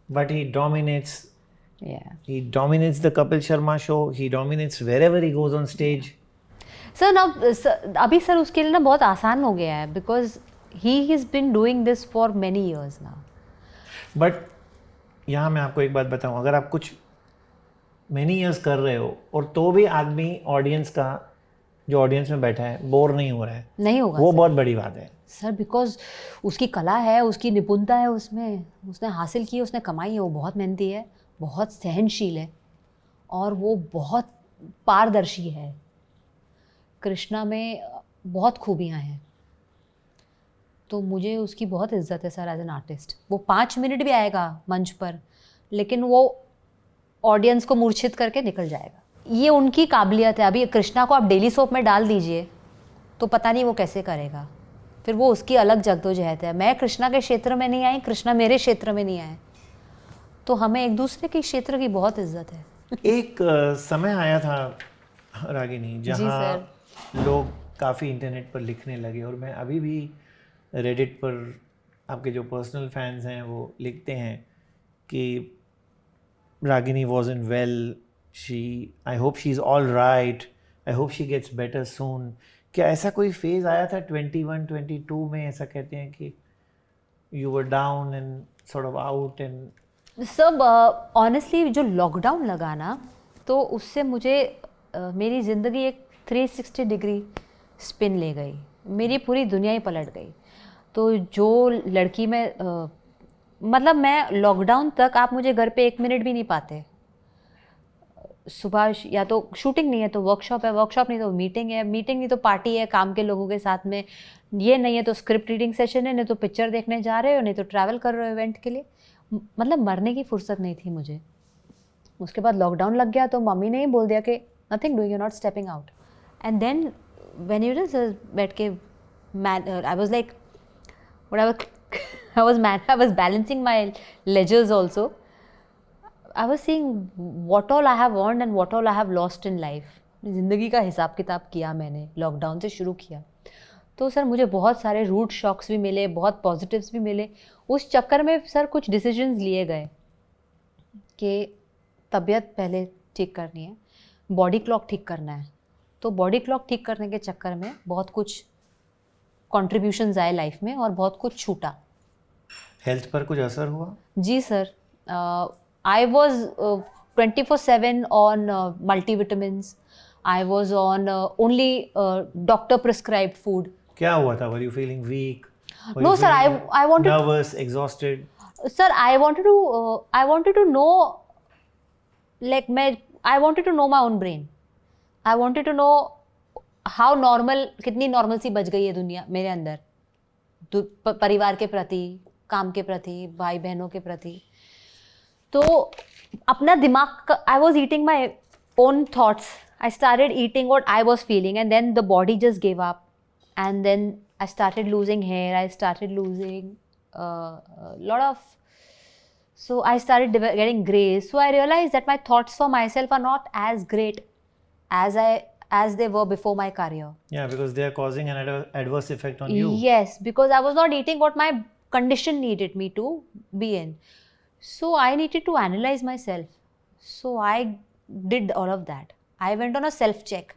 but he dominates. Yeah. He dominates the Kapil Sharma show. He dominates wherever he goes on stage. Sir, now, अभी sir उसके लिए ना बहुत आसान हो गया है, because he has been doing this for many years now. But यहाँ मैं आपको एक बात बताऊँ, अगर आप कुछ many years कर रहे हो और तो भी आदमी ऑडियंस का, जो ऑडियंस में बैठा है, बोर नहीं हो रहा है, नहीं होगा वो बहुत बड़ी बात है सर, बिकॉज उसकी कला है, उसकी निपुणता है, उसमें उसने हासिल की, उसने कमाई है, वो बहुत मेहनती है, बहुत सहनशील है, और वो बहुत पारदर्शी है. कृष्णा में बहुत खूबियाँ हैं. तो मुझे उसकी बहुत इज्जत है सर एज एन आर्टिस्ट। वो 5 मिनट भी आएगा मंच पर, लेकिन वो ऑडियंस को मूर्छित करके निकल जाएगा। ये उनकी काबिलियत है। अभी कृष्णा को आप डेली सोप में डाल दीजिए तो पता नहीं वो कैसे करेगा, फिर वो उसकी अलग जद्दोजहद है। मैं कृष्णा के क्षेत्र में नहीं आई, कृष्णा मेरे क्षेत्र में नहीं आए, तो हमें एक दूसरे के क्षेत्र की बहुत इज्जत है। एक समय आया था रागिनी जी जहाँ सर। लोग काफ़ी इंटरनेट पर लिखने लगे, और मैं अभी भी रेडिट पर आपके जो पर्सनल फैंस हैं वो लिखते हैं कि Ragini wasn't well, I hope she's all right, I hope she gets better soon। क्या ऐसा कोई फेज आया था 21 22 में, ऐसा कहते हैं कि you were down and sort of out and सब ऑनेस्टली जो लॉकडाउन लगा ना, तो उससे मुझे मेरी ज़िंदगी एक 360 डिग्री स्पिन ले गई, मेरी पूरी दुनिया ही पलट गई। तो जो लड़की में मतलब मैं लॉकडाउन तक आप मुझे घर पे 1 मिनट भी नहीं पाते। सुबह या तो शूटिंग नहीं है तो वर्कशॉप है, वर्कशॉप नहीं तो मीटिंग है, मीटिंग नहीं तो पार्टी है काम के लोगों के साथ में, ये नहीं है तो स्क्रिप्ट रीडिंग सेशन है, नहीं तो पिक्चर देखने जा रहे हो, नहीं तो ट्रैवल कर रहे हो इवेंट के लिए। मतलब मरने की फुर्सत नहीं थी मुझे। उसके बाद लॉकडाउन लग गया तो मम्मी ने ही बोल दिया कि nothing doing, you not stepping out. And then when you बैठ के I was like I was balancing my ledgers also. I was seeing what all I have earned and what all I have lost in life. ज़िंदगी का हिसाब किताब किया मैंने, lockdown से शुरू किया। तो सर मुझे बहुत सारे रूट शॉक्स भी मिले, बहुत पॉजिटिव्स भी मिले। उस चक्कर में सर कुछ डिसीजंस लिए गए कि तबीयत पहले ठीक करनी है, बॉडी क्लॉक ठीक करना है। तो बॉडी क्लॉक ठीक करने के चक्कर में बहुत कुछ कॉन्ट्रीब्यूशंस आए लाइफ में और बहुत कुछ छूटा। हेल्थ पर कुछ असर हुआ? जी sir, I was 24/7 on multivitamins. I was on only doctor prescribed food. क्या हुआ था? Were you feeling weak? No sir, I wanted nervous, exhausted? Sir, I wanted to know, like I wanted to know my own brain. I wanted to know how normal, कितनी normal सी बच गई है दुनिया मेरे अंदर, परिवार के प्रति, काम के प्रति, भाई बहनों के प्रति। तो अपना दिमाग, I was eating my own thoughts, I started eating what I was feeling and then the body just give up and then I started losing hair, I started losing lot of, so I started getting gray. So I realized that my thoughts for myself are not as great as they were before my career. Yeah, because they are causing an adverse effect on you. Yes, because I was not eating what my condition needed me to be in. So I needed to analyze myself. So I did all of that. I went on a self-check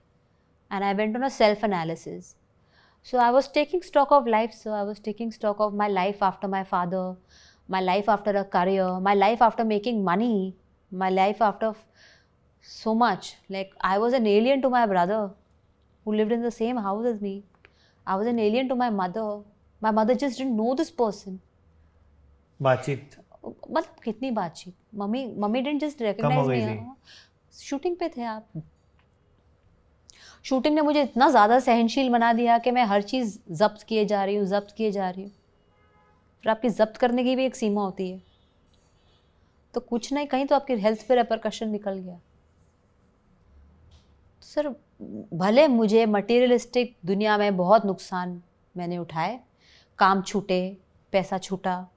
and I went on a self-analysis. So I was taking stock of life. So I was taking stock of my life after my father, my life after a career, my life after making money, my life after so much. Like I was an alien to my brother who lived in the same house as me. I was an alien to my mother. My mother just didn't know this person. बातचीत मतलब कितनी बातचीत, mummy didn't just recognize me. Shooting पे थे आप। Shooting ने मुझे इतना ज़्यादा सहनशील बना दिया कि मैं हर चीज़ जब्त किए जा रही हूँ। फिर आपकी जब्त करने की भी एक सीमा होती है। तो कुछ नहीं, कहीं तो आपकी हेल्थ पे रेपरकशन निकल गया। तो सर भले मुझे मटीरियलिस्टिक दुनिया में बहुत नुकसान मैंने उठाए, काम छूटे, पैसा छूटा,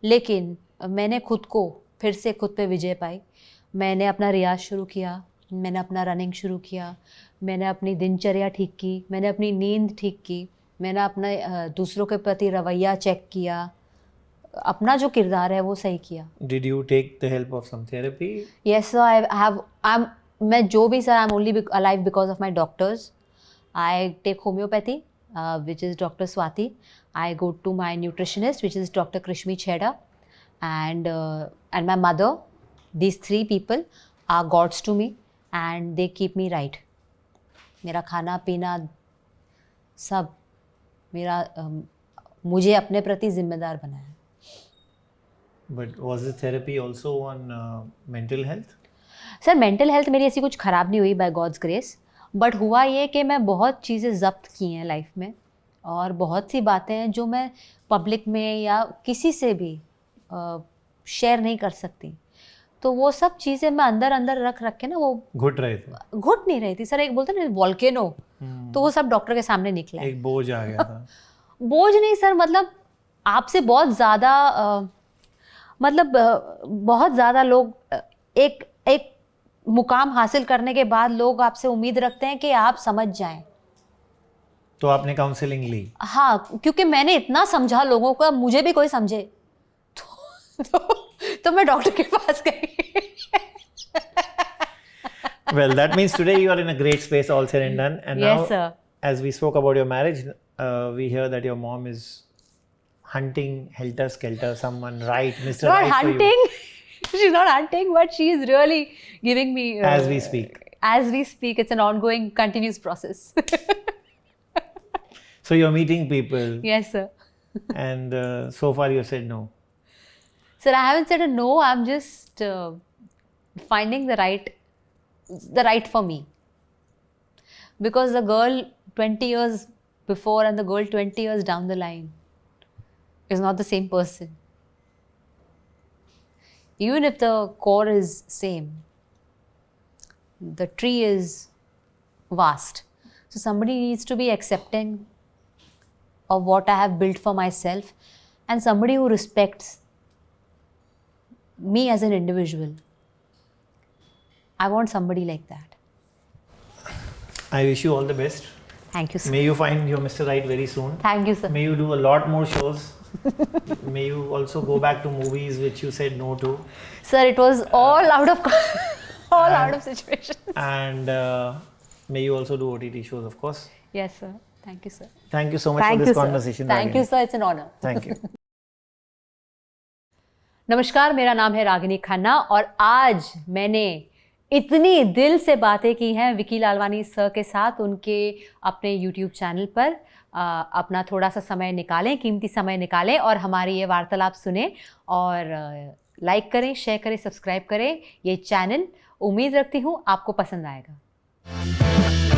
लेकिन मैंने खुद को फिर से खुद पे विजय पाई। मैंने अपना रियाज शुरू किया, मैंने अपना रनिंग शुरू किया, मैंने अपनी दिनचर्या ठीक की, मैंने अपनी नींद ठीक की, मैंने अपने दूसरों के प्रति रवैया चेक किया, अपना जो किरदार है वो सही किया। Did you take the help of some therapy? Yes sir, मैं जो भी sir, I'm only alive because of my doctors. I take homeopathy, which is Dr. Swati. I go to my nutritionist, which is Dr. Krishmi Chheda, and my mother. These 3 people are gods to me and they keep me right. मेरा खाना पीना सब मेरा मुझे अपने प्रति जिम्मेदार बनाया। But was the therapy also on mental health? Sir mental health मेरी ऐसी कुछ ख़राब नहीं हुई बाय गॉड्स ग्रेस, बट हुआ ये कि मैं बहुत चीज़ें जब्त की हैं लाइफ में और बहुत सी बातें हैं जो मैं पब्लिक में या किसी से भी शेयर नहीं कर सकती। तो वो सब चीज़ें मैं अंदर अंदर रख रख के ना वो घुट रहे थे। घुट नहीं रही थी सर, एक बोलते ना वॉल्केनो, तो वो सब डॉक्टर के सामने निकला है। एक बोझ आ गया था। बोझ नहीं सर, मतलब आपसे बहुत ज़्यादा बहुत ज़्यादा लोग एक एक मुकाम हासिल करने के बाद लोग आपसे उम्मीद रखते हैं कि आप समझ जाएं। तो आपने काउंसलिंग ली? हाँ, क्योंकि मैंने इतना समझा लोगों को, मुझे भी कोई समझे तो मैं डॉक्टर के पास गई। Well, that means today you are in a great space, all said and done. And Yes, now, sir. as we spoke about your marriage, we hear that your mom is hunting helter skelter someone right, Mr. Not Right hunting. She's not hunting, but she is really giving me. for you. As we speak. As we speak, it's an ongoing, continuous process. So you're meeting people, Yes, sir. and so far you said no. Sir, I haven't said a no. I'm just finding the right for me. Because the girl 20 years before and the girl 20 years down the line is not the same person. Even if the core is same, the tree is vast. So somebody needs to be accepting of what I have built for myself, and somebody who respects me as an individual. I want somebody like that. I wish you all the best. Thank you, sir. May you find your Mr. Right very soon. Thank you, sir. May you do a lot more shows. May you also go back to movies which you said no to. Sir, it was all out of out of situation. And may you also do OTT shows, of course. Yes, sir. Thank you, sir. Thank you so much Thank for you, this sir. conversation. Thank you, sir. It's an honor. Thank you. नमस्कार, मेरा नाम है रागिनी खन्ना और आज मैंने इतनी दिल से बातें की हैं विकी लालवानी सर के साथ उनके अपने YouTube चैनल पर। अपना थोड़ा सा समय निकालें, कीमती समय निकालें और हमारी ये वार्तालाप सुने और लाइक करें, शेयर करें, सब्सक्राइब करें ये चैनल। उम्मीद रखती हूँ आपको पसंद आएगा।